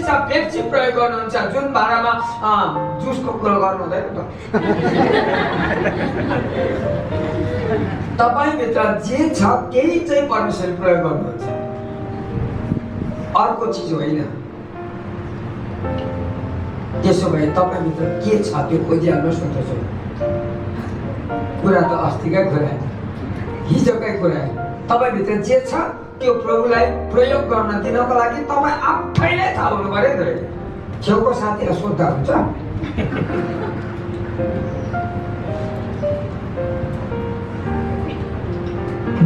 चिज पेप्सी प्रयोग गर्नुहुन्छ जुन भाँडामा जुसको कुरो गर्नु हुँदैन त। तपाईभित्र जे छ त्यही चाहिँ परमेश्वरले प्रयोग गर्नुहुन्छ, अर्को चिज होइन। त्यसो भए तपाईभित्र के छ त्यो खोजिहाल्नुहोस् न। त्यसो कुरा त अस्तिकै कुरा, हिजोकै कुरा। तपाईभित्र जे छ त्यो प्रभुलाई प्रयोग गर्न दिनको लागि तपाईँ आफैले थाहा हुनु पर्यो नि त। छेउको साथीलाई सोद्धा हुन्छ,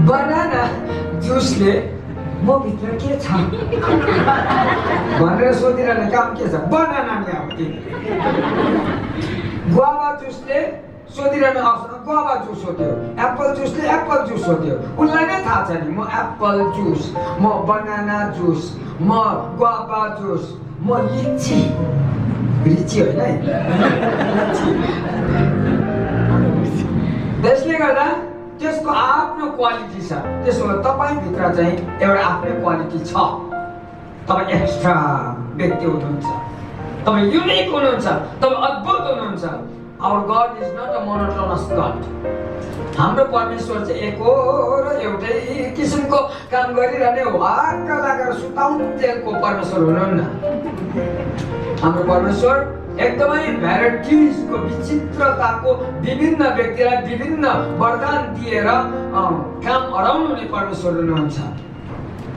बनाना जुसले म भित्र के छ भनेर सोधिरहने काम के छ? बनाना नि अब गुआवा जुसले सोधिरहनु अवसर गुआवा जुस सोध्यो, एप्पल जुसले एप्पल जुस सोध्यो। उसलाई नै थाहा छ नि म एप्पल जुस, म बनाना जुस, म गुआवा जुस, म लिची। लिची होइन है, त्यसले गर्दा त्यसको आफ्नो क्वालिटी छ। त्यसो भए तपाईभित्र चाहिँ एउटा आफ्नै क्वालिटी छ। तपाईँ एक्स्ट्रा व्यक्ति हुनुहुन्छ, तपाईँ युनिक हुनुहुन्छ, तपाईँ अद्भुत हुनुहुन्छ। Our God is not a monotonous God. हाम्रो परमेश्वर चाहिँ एक हो र एउटै किसिमको काम गरिरहने वाक्क लागेर सुताउन्जेलको परमेश्वर हुनुहुन्न। हाम्रो परमेश्वर एकदमै भ्याराइटिजको विचित्रताको विभिन्न व्यक्तिलाई विभिन्न वरदान दिएर काम हराउनुहुने परमेश्वर हुनुहुन्छ।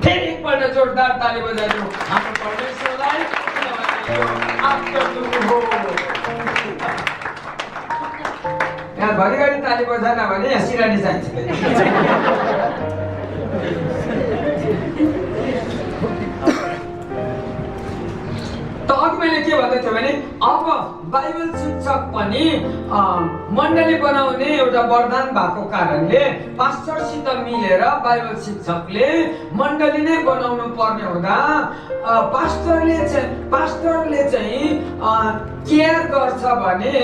फेरि एकपल्ट जोरदार ताली बजाइदिनु हाम्रो परमेश्वरलाई, यहाँ घरिघरि ताली बजाएन भने यहाँ सिरानी चाहिन्छ। अघि मैले के भन्दै थिएँ भने अब बाइबल शिक्षक पनि मण्डली बनाउने एउटा वरदान भएको कारणले पास्टरसित मिलेर बाइबल शिक्षकले मण्डली नै बनाउनु पर्ने हुँदा पास्टरले चाहिँ केयर गर्छ भने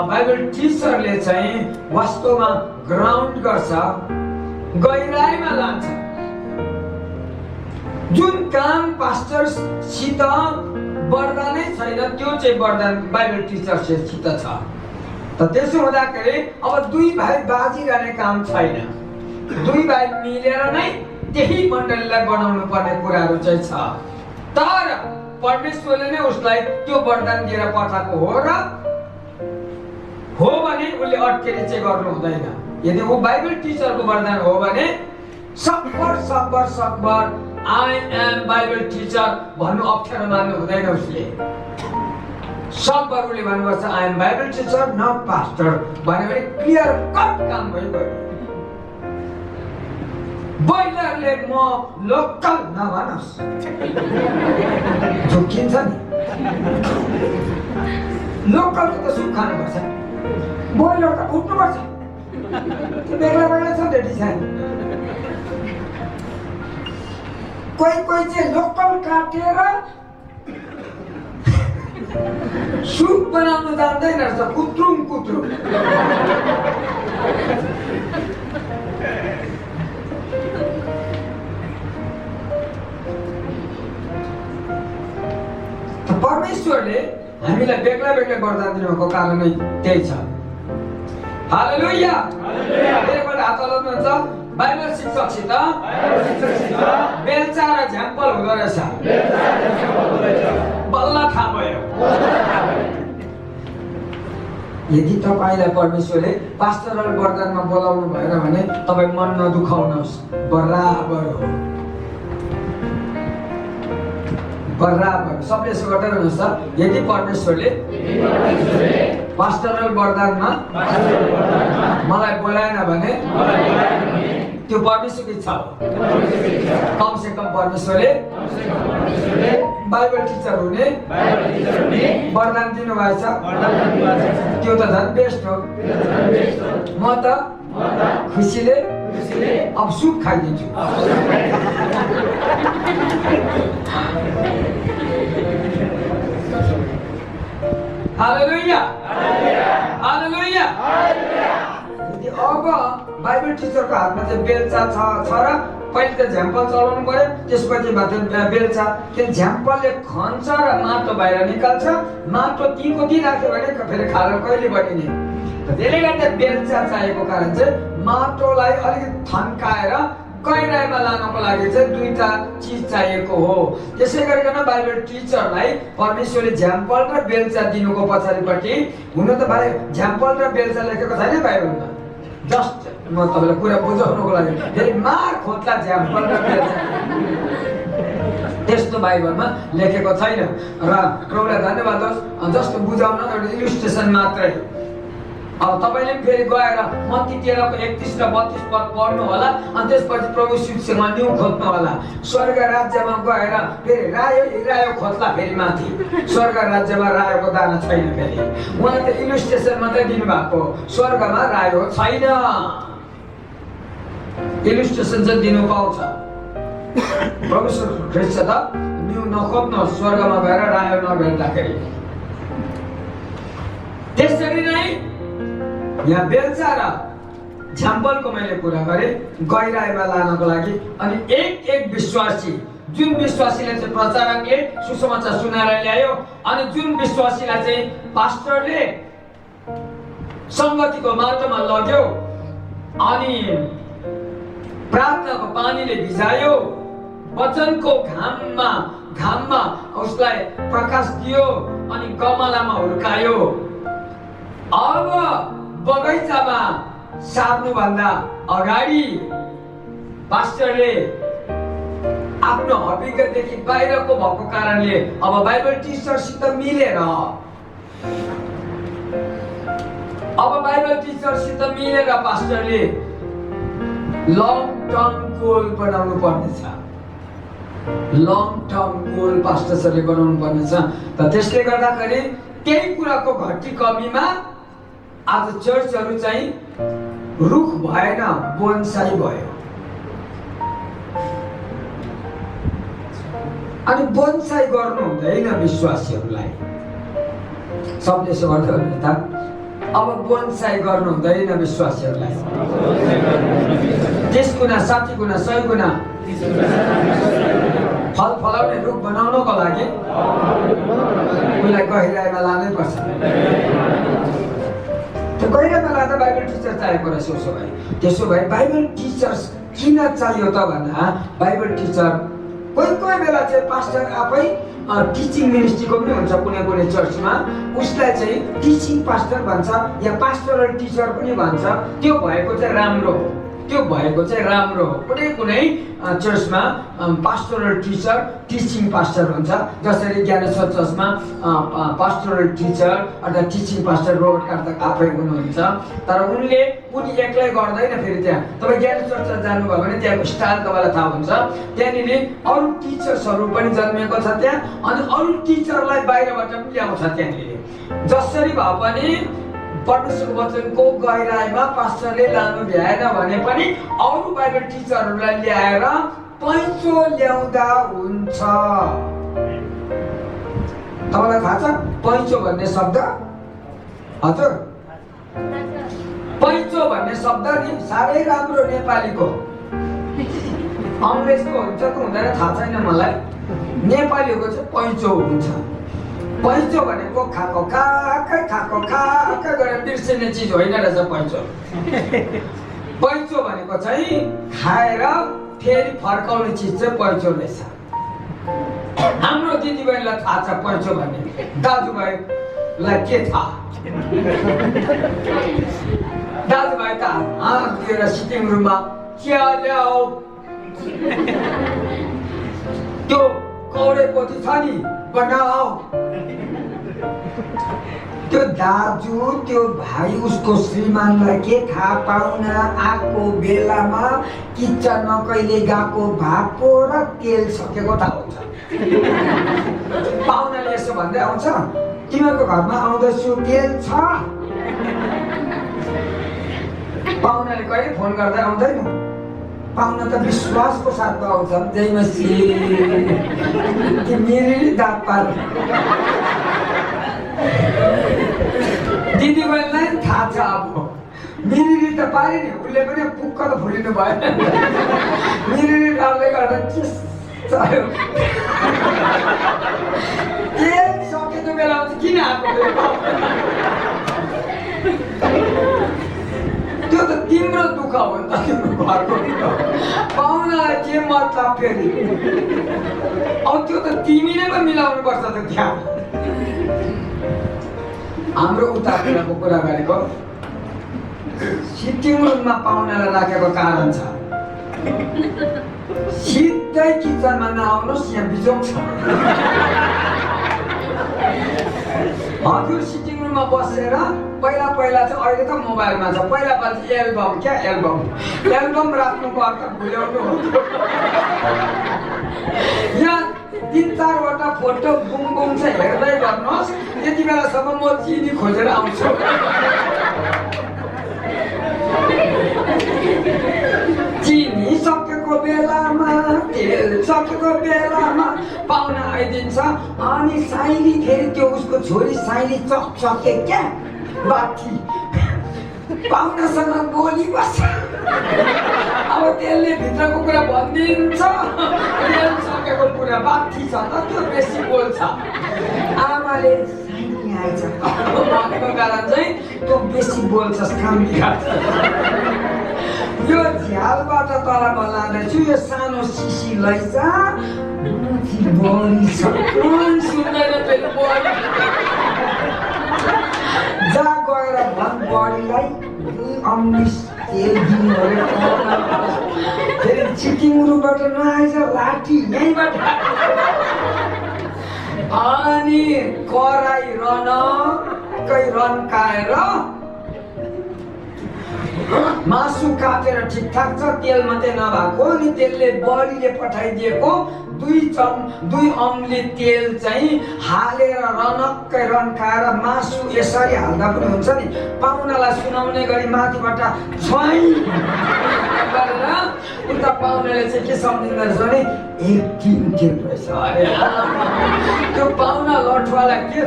बाइबल टिचरले चाहिँ वास्तवमा ग्राउन्ड गर्छ, गहिराइमा लान्छ। जुन काम पास्टरसित वरदानै छैन त्यो चाहिँ वरदान बाइबल टिचरसित छ। त त्यसो हुँदाखेरि अब दुई भाइ बाजिरहने काम छैन, दुई भाइ मिलेर नै त्यही मण्डलीलाई बनाउनु पर्ने कुराहरू चाहिँ छ। तर परमेश्वरले नै उसलाई त्यो वरदान दिएर पठाएको हो र हो भने उसले अट्केरी चाहिँ गर्नु हुँदैन। यदि ऊ बाइबल टिचरको वरदान हो भने सकभर I am Bible teacher भन्नु अप्ठ्यारो मान्नु हुँदैन। उसले सकभर उसले भन्नुपर्छ I am Bible teacher not pastor भन्यो भने क्लियर कट काम भइगयो। बोइलरले म लोकल नभनोस्, झुक्किन्छ नि। लोकलको त सुख खानुपर्छ, बोइलर त उठ्नुपर्छ। त्यो बेग्ला बेग्ला छ त्यो डिजाइन। कोही चाहिँ लोकल काटेर सुप बनाउनु जान्दैन रहेछ, कुत्रुङ। परमेश्वरले हामीलाई बेग्ला वरदान दिनुभएको कारण नै त्यही छ। हालेलुया। एकपल्ट हात हल्लाउनुहुन्छ। बाइबल शिक्षकसित बेलचा र झ्याम्पल हुँदो रहेछ, बल्ल थाहा भयो। यदि तपाईलाई परमेश्वरले पास्टरल वरदानमा बोलाउनु भएन भने तपाईँ मन नदुखाउनुहोस्, बराबर हो। सबले यसो गर्दै हुनुहुन्छ। यदि परमेश्वरले पास्टरल वरदानमा मलाई बोलाएन भने त्यो परमेश्वरको इच्छा हो। कम से कम परमेश्वरले बाइबल टिचर हुने वरदान दिनुभएछ, त्यो त झन् बेस्ट हो। म त खुसीले अब सुप खाइदिन्छु। हालेलुया। यदि अब बाइबल टिचरको हातमा चाहिँ बेलचा छ र पहिले त झ्याम्पल चलाउनु पर्यो, त्यसपछि मात्र बेल्चा। त्यो झ्याम्पलले खन्छ र माटो बाहिर निकाल्छ। माटो तीको ती राख्यो भने फेरि खाना कहिले बनिने। त्यसले गर्दा बेल्चा चाहिएको कारण चाहिँ माटोलाई अलिकति थन्काएर गहिराइमा लानको लागि चाहिँ दुईटा चिज चाहिएको हो। त्यसै गरिकन बाइबल टिचरलाई परमेश्वरले झ्याम्पल र बेल्चा दिनुको पछाडिपट्टि, हुन त भाइ झ्याम्पल र बेल्चा लेखेको छैन बाइबलमा। जस्ट म तपाईँलाई कुरा बुझाउनुको लागि फेरि मार खोज्ला झ्याम्पल र बेल्चा त्यस्तो बाइबलमा लेखेको छैन। र प्रभुलाई धन्यवाद होस्, जस्तो बुझाउन एउटा इलिस्ट्रेसन मात्रै। अब तपाईँले पनि फेरि गएर मत्ती 13 को 31 र 32 पद पढ्नु होला, अनि त्यसपछि प्रभु शिक्षामा न्यू खोज्नु होला। स्वर्ग राज्यमा गएर फेरि रायो खोज्ला फेरि माथि। स्वर्ग राज्यमा रायोको दाना छैन। फेरि उहाँ त इलिस्ट्रेसन मात्रै दिनुभएको, स्वर्गमा रायो छैन। इलिस्ट्रेसन चाहिँ दिनु पाउँछ। प्रभु ख्रीष्ट त न्यू नखोज्नु, स्वर्गमा गएर रायो नभेट्दाखेरि। त्यसरी नै यहाँ बेल्चा र झ्याम्पलको मैले कुरा गरेँ गहिराइमा लानको लागि। अनि एक विश्वासी, जुन विश्वासीले चाहिँ प्रचारकले सुसमाचार सुनाएर ल्यायो, अनि जुन विश्वासीलाई चाहिँ पास्टरले सङ्गतिको माटोमा लग्यो, अनि प्रार्थनाको पानीले भिजायो, वचनको घाममा उसलाई प्रकाश दियो, अनि गमलामा हुर्कायो। अब बगैँचामा सार्नुभन्दा अगाडि पास्टरले आफ्नो अभिज्ञतादेखि बाहिरको भएको कारणले अब बाइबल टिचरसित मिलेर पास्टरले लङ टर्म गोल बनाउनु पर्नेछ। लङ टर्म गोल पास्टरले बनाउनु पर्नेछ। त त्यसले गर्दाखेरि केही कुराको घटी कमीमा आज चर्चहरू चाहिँ रुख भएन, बोनसाई भयो। अनि बोनसाई गर्नु हुँदैन विश्वासीहरूलाई। सबले यसो गर्दै भने त अब बोनसाई गर्नु हुँदैन विश्वासीहरूलाई। 30 गुणा 60 गुणा 100 गुणा फल फलाउने रुख बनाउनको लागि उसलाई गहिराइमा लानै पर्छ। त्यो गहिराइमा लाँदा बाइबल टिचर चाहिएको रहेछ। त्यसो भए बाइबल टिचर्स किन चाहियो त भन्दा, बाइबल टिचर कोही बेला चाहिँ पास्टर आफै टिचिङ मिनिस्ट्रीको पनि हुन्छ कुनै चर्चमा, उसलाई चाहिँ टिचिङ पास्टर भन्छ या पास्टरल टिचर पनि भन्छ। त्यो भएको चाहिँ राम्रो हो। कुनै चर्चमा पास्टरल टिचर टिचिङ पास्टर हुन्छ। जसरी ज्ञानेश्वर चर्चमा पास्टरल टिचर अर्थात् टिचिङ पास्टर रोबर्ट कार्तक आफै हुनुहुन्छ। तर उनी एक्लै गर्दैन। फेरि त्यहाँ तपाईँ ज्ञानेश्वर चर्च जानुभयो भने त्यहाँको स्टाइल तपाईँलाई थाहा हुन्छ। त्यहाँनिर अरू टिचर्सहरू पनि जन्मिएको छ त्यहाँ, अनि अरू टिचरलाई बाहिरबाट पनि ल्याउँछ त्यहाँनिर। जसरी भए पनि परमेश्वरको वचनको गहिराइमा पास्टरले लानु भ्याएन भने पनि अरू बाइबल टिचरहरूलाई ल्याएर पैँचो ल्याउँदा हुन्छ। तपाईँलाई थाहा छ पैँचो भन्ने शब्द? हजुर, पैँचो भन्ने शब्द नि साह्रै राम्रो नेपालीको। अङ्ग्रेजको हुन्छ कि हुँदैन थाहा छैन मलाई। नेपालीको चाहिँ पैँचो हुन्छ। पैँचो भनेको खाएको गरेर बिर्सिने चिज होइन रहेछ पैँचो। पैँचो भनेको चाहिँ खाएर फेरि फर्काउने चिज चाहिँ पैँचो रहेछ। हाम्रो दिदीबहिनीलाई थाहा छ पैँचो भन्ने, दाजुभाइलाई के थाहा? दाजुभाइ त हात दिएर सिटिङ रुममा चिया ल्याऊ, त्यो कौडेपोथी छ नि बनाऊ। त्यो दाजु त्यो भाइ उसको श्रीमानलाई के थाहा, पाहुना आएको बेलामा किचनमा कहिले गएको भाको र तेल सकेको थाहा हुन्छ। पाहुनाले यसो भन्दै आउँछ, तिमीहरूको घरमा आउँदैछु तेल छ? पाहुनाले कहिले फोन गर्दै आउँदैन। पाहुना त विश्वासको साथमा आउँछ। जय मसीह मेरी दात पार। दिदीबहिनीलाई थाहा छ अब मेरी त पारे नि उसले पनि पुक्क त फुलिनु भयो मिरिने कामले गर्दा चल्यो तेल सकेको बेलामा चाहिँ किन आएको त्यो त तिम्रो दुःख हो नि त तिम्रो घरको पाहुनालाई के मतलब फेरि अब त्यो त तिमीले पो मिलाउनु पर्छ त त्यहाँ हाम्रो उतातिरको कुरा गरेको सिटिङ रुममा पाहुनालाई राखेको कारण छ सिधै किचनमा नआउनुहोस् यहाँ बिजोग छ हजुर सिटिङ रुममा बसेर पहिला चाहिँ अहिले त मोबाइलमा छ पहिला चाहिँ एल्बम क्या एल्बम राख्नुको अर्थ भुल्याउनु हो यहाँ 3-4वटा फोटो बुङ छ हेर्दै गर्नुहोस् त्यति बेलासम्म म चिनी खोजेर आउँछु चिनी सकेको बेलामा तेल सकेको बेलामा पाहुना आइदिन्छ अनि साइली फेरि त्यो उसको छोरी साइली चकचके क्या बाठी पाहुनासँग बोली बस्छ अब त्यसले भित्रको कुरा भनिदिन्छ तेल सकेको कुरा बाठी छ त त्यो बेसी बोल्छ आमाले साइली आइछ भनेको कारण चाहिँ त्यो बेसी बोल्छ काम बिगार्छ यो झ्यालबाट तल लाँदैछु यो सानो सिसी लैजा बढी छ सुन्दैन फेरि बढी जा गएर भन् बढीलाई 2 अमृत तेल दिनु अरे फेरि चिटिङ रुमबाट नआइज लाठी यहीँबाट अनि कराई रनकै रन्काएर मासु काटेर ठिकठाक छ तेल मात्रै नभएको अनि त्यसले बडीले पठाइदिएको 2 अम्ली तेल चाहिँ हालेर रनक्कै रन्काएर मासु यसरी हाल्दा पनि हुन्छ नि पाहुनालाई सुनाउने गरी माथिबाट छ्वाइ गरेर उता पाहुनाले चाहिँ के सम्झिँदो रहेछ भने 1 दिन तेल रहेछ अरे त्यो पाहुना लठवाला के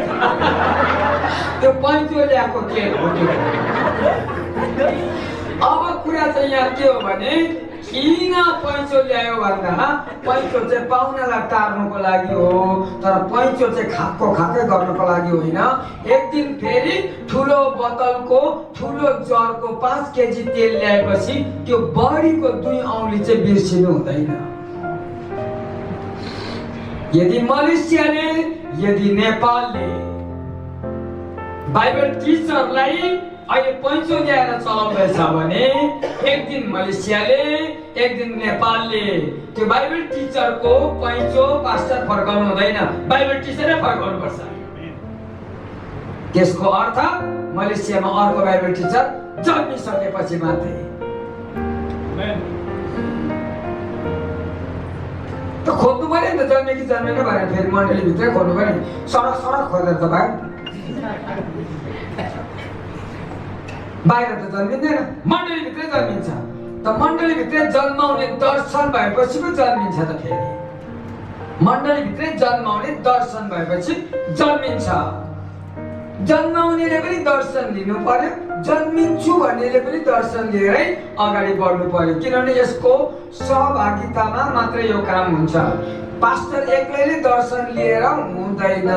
त्यो पैँचो ल्याएको तेल हो अब कुरा चाहिँ यहाँ के हो भने किन पैँचो ल्यायो भन्दा पैँचो चाहिँ पाहुनालाई टार्नुको लागि हो तर पैँचो चाहिँ खाकै गर्नको लागि होइन एक दिन फेरि ठुलो बोतलको ठुलो जरको 5 केजी तेल ल्याएपछि त्यो बडीको 2 औँली चाहिँ बिर्सिनु हुँदैन यदि मलेसियाले यदि नेपालले बाइबल टिचरलाई अहिले पैँचो ल्याएर चलाउँदैछ भने एक दिन मलेसियाले एक दिन नेपालले त्यो बाइबल टिचरको पैँचो पास्टर फर्काउनु हुँदैन बाइबल टिचरै फर्काउनु पर्छ त्यसको अर्थ मलेसियामा अर्को बाइबल टिचर जन्मिसकेपछि मात्रै त खोज्नु पर्यो नि त जन्मे कि जन्मेन भनेर फेरि मण्डलीभित्रै खोज्नु पर्यो नि सडक खोजेर त भयो बाहिर त जन्मिँदैन मण्डलीभित्रै जन्मिन्छ त मण्डलीभित्रै जन्माउने दर्शन भएपछि पो जन्मिन्छ त फेरि मण्डलीभित्रै जन्माउने दर्शन भएपछि जन्मिन्छ जन्माउनेले पनि दर्शन लिनु पर्यो जन्मिन्छु भन्नेले पनि दर्शन लिएरै अगाडि बढ्नु पर्यो किनभने यसको सहभागितामा मात्रै यो काम हुन्छ पास्टर एक्लैले दर्शन लिएर हुँदैन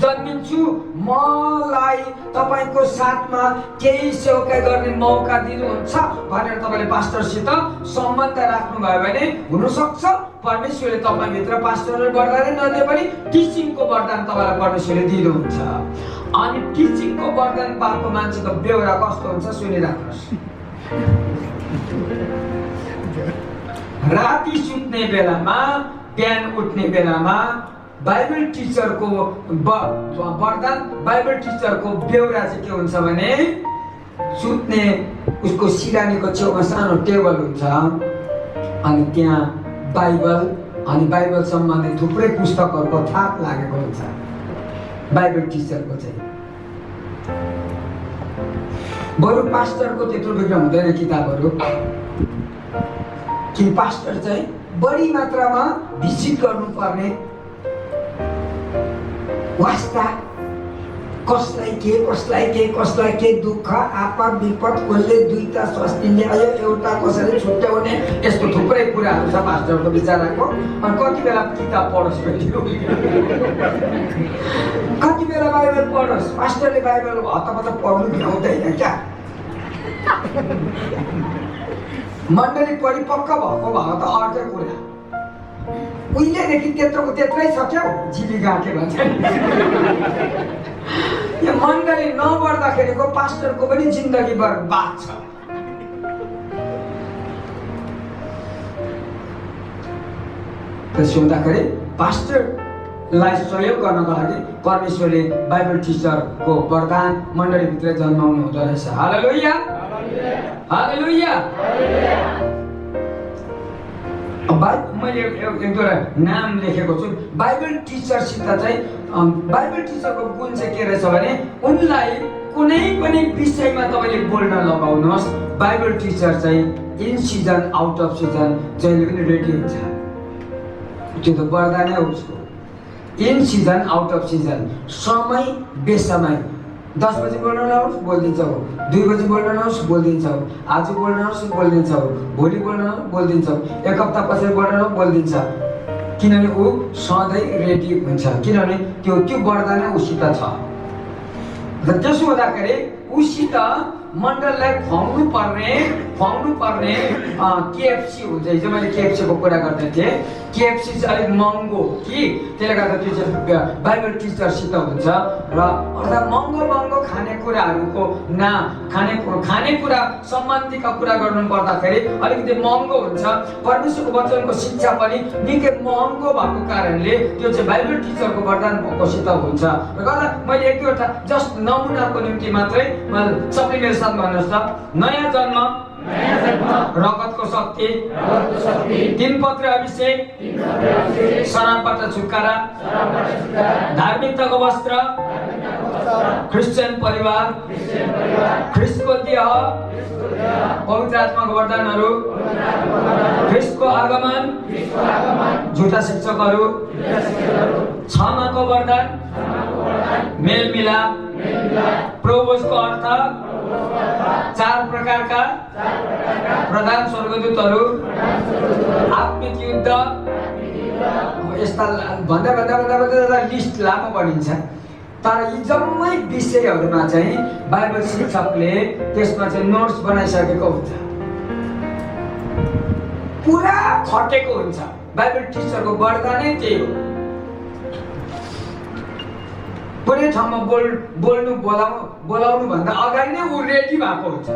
जन्मिन्छु मलाई तपाईको साथमा केही सेवाकाई गर्ने मौका दिनुहुन्छ भनेर तपाईले पास्टरसित सम्बन्ध राख्नु भयो भने हुन सक्छ परमेश्वरले तपाईभित्र पास्टरले वरदान नदिए पनि टिचिङको वरदान तपाईलाई परमेश्वरले दिनुहुन्छ अनि टिचिङको वरदान पाएको मान्छेको बेहोरा कस्तो हुन्छ सुनिराख्नुहोस् राति सुत्ने बेलामा बिहान उठ्ने बेलामा बाइबल टिचरको वरदान बाइबल टिचरको बेहोरा चाहिँ के हुन्छ भने सुत्ने उसको सिरानीको छेउमा सानो टेबल हुन्छ अनि त्यहाँ बाइबल अनि बाइबल सम्बन्धी थुप्रै पुस्तकहरूको थाप लागेको हुन्छ बाइबल टिचरको चाहिँ बरु पास्टरको त्यत्रो बिग्र हुँदैन किताबहरू कि पास्टर चाहिँ बढी मात्रामा भिजिट गर्नुपर्ने वास्ता कसलाई के दुःख आपद विपद कसले दुईटा स्वास्थ्य ल्यायो एउटा कसैले छुट्याउने यस्तो थुप्रै कुराहरू छ पास्टरको विचारको। अनि कति बेला किताब पढोस् फेरि कति बेला बाइबल पढोस्। पास्टरले बाइबल हतपत पढ्नु भ्याउँदैन क्या। मण्डली परिपक्व भएको भए त अर्कै कुरा। उहिलेदेखि त्यत्रोको त्यत्रै छ क्या जीविका के भन्छ। यो मण्डली नबढ्दाखेरिको पास्टरको पनि जिन्दगी बर्बाद छ। त्यसो हुँदाखेरि पास्टरलाई सहयोग गर्नको लागि परमेश्वरले बाइबल टिचरको वरदान मण्डलीभित्र जन्माउनु हुँदो रहेछ। हालेलुया हालेलुया। मैले एक दुईवटा नाम लेखेको छु। बाइबल टिचरसित चाहिँ बाइबल टिचरको गुण चाहिँ के रहेछ भने उनलाई कुनै पनि विषयमा तपाईँले बोल्न लगाउनुहोस्। बाइबल टिचर चाहिँ in season out of season जहिले पनि रेडी हुन्छ। त्यो त वरदानै हो उसको। In season out of season, समय बेसमय। 10 बजी बोल्न नआउनुहोस् बोलिदिन्छ हो, 2 बजी बोल्न नआउनुहोस् बोलिदिन्छ हो, आज बोल्न नआउनुहोस् बोलिदिन्छ हो, भोलि बोल्न नआउनुहोस् बोलिदिन्छ हो, एक हप्ता पछि बोल्न नआउनुहोस् बोलिदिन्छ। किनभने ऊ सधैँ रेडी हुन्छ, किनभने त्यो वरदान उसित छ। र त्यसो हुँदाखेरि उसित मण्डललाई खुवाउनु पर्ने केएफसी हुन्छ। हिजो मैले केएफसीको कुरा गर्दै थिएँ। केएफसी चाहिँ अलिक महँगो कि त्यसले गर्दा त्यो चाहिँ बाइबल टिचरसित हुन्छ। र अर्थात् महँगो खानेकुराहरूको खानेकुरा सम्बन्धीका कुरा गर्नु पर्दाखेरि अलिकति महँगो हुन्छ। परमेश्वरको वचनको शिक्षा पनि निकै महँगो भएको कारणले त्यो चाहिँ बाइबल टिचरको वरदानकोसित हुन्छ। र गर्दा मैले एक दुईवटा जस्ट नमुनाको निम्ति मात्रै सबले मेरो साथ भन्नुहोस् त। नयाँ जन्म, रगतको शक्ति, 3 पत्र अभिषेक, शराबबाट छुटकारा, धार्मिकताको वस्त्र, क्रिस्चियन परिवार, ख्रिस्टको देह, पवित्र आत्माको वरदानहरू, ख्रिस्टको आगमन, झुटा शिक्षकहरू, क्षमाको वरदान, मेलमिलाप, प्रोभोसको अर्थ, 4 प्रकारका प्रधान स्वर्गदूतहरू, आत्मिक युद्ध। यस्ता भन्दा लिस्ट लामो बनिन्छ। तर यी जम्मै विषयहरूमा चाहिँ बाइबल शिक्षकले त्यसमा चाहिँ नोट्स बनाइसकेको हुन्छ, पुरा खटेको हुन्छ। बाइबल टिचरको वरदानै त्यही हो। कुनै ठाउँमा बोलाउनु भन्दा अगाडि नै ऊ रेडी भएको हुन्छ।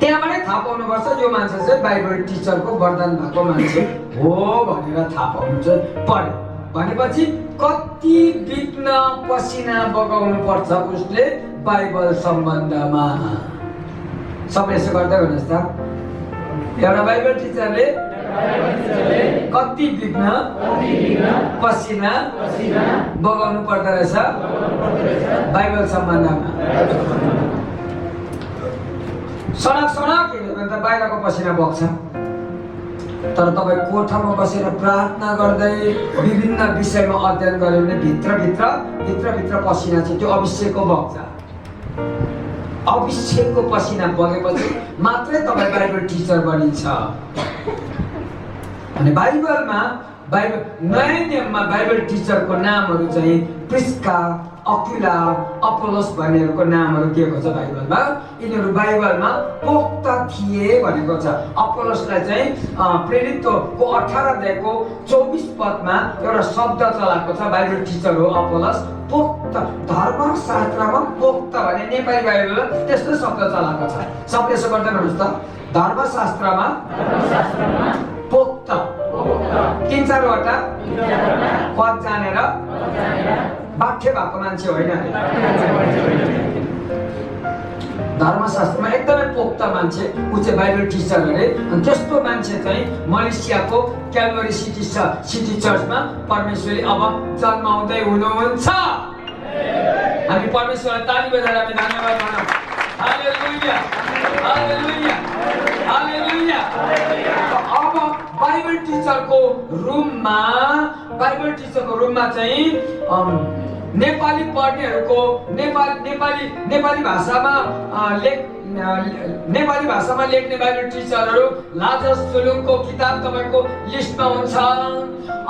त्यहाँबाटै थाहा पाउनुपर्छ यो मान्छे चाहिँ बाइबल टिचरको वरदान भएको मान्छे हो भनेर थाहा पाउनु चाहिँ पर्यो। भनेपछि कति विघ्न पसिना बगाउनु पर्छ उसले बाइबल सम्बन्धमा। सबले यसो गर्दै हुनुहोस् त। एउटा बाइबल टिचरले कति विघ्न पसिना बगाउनु पर्दो रहेछ बाइबल सम्बन्धमा। सडक हिँड्यो भने त बाहिरको पसिना बग्छ, तर तपाईँ कोठामा बसेर प्रार्थना गर्दै विभिन्न विषयमा अध्ययन गर्यो भने भित्र पसिना चाहिँ त्यो अभिषेकको बग्छ। अभिषेकको पसिना बगेपछि मात्रै तपाईँ बाइबल टिचर बनिन्छ। अनि नयाँ नियममा बाइबल टिचरको नामहरू चाहिँ प्रिस्का, अक्विला, अपोलोस भन्नेहरूको नामहरू दिएको छ बाइबलमा। यिनीहरू बाइबलमा पोख्त थिए भनेको छ। अपोलोसलाई चाहिँ प्रेरितको 18 अध्यायको 24 पदमा एउटा शब्द चलाएको छ। बाइबल टिचर हो अपोलोस। पोख्त, धर्मशास्त्रमा पोख्त भने नेपाली बाइबलमा त्यस्तो शब्द चलाएको छ। सबले यसो गर्दै हुनुहोस् त। धर्मशास्त्रमा पोख्त 3-4वटा पद जानेर बाठ्य भएको मान्छे होइन। धर्मशास्त्रमा एकदमै पोख्त मान्छे ऊ चाहिँ बाइबल टिचर अरे। अनि त्यस्तो मान्छे चाहिँ मलेसियाको क्यालभरी सिटी चर्चमा परमेश्वरले अब जन्माउँदै हुनुहुन्छ। हामी परमेश्वरलाई ताली बजाएर हामी धन्यवाद भनौँ। हालेलुया हालेलुया हालेलुया। अब बाइबल टिचरको रुममा चाहिँ नेपाली पढ्नेहरूको नेपाली भाषामा लेख्ने बाइबल टिचरहरू लाजस तुलुङको किताब तपाईँको लिस्टमा हुन्छ।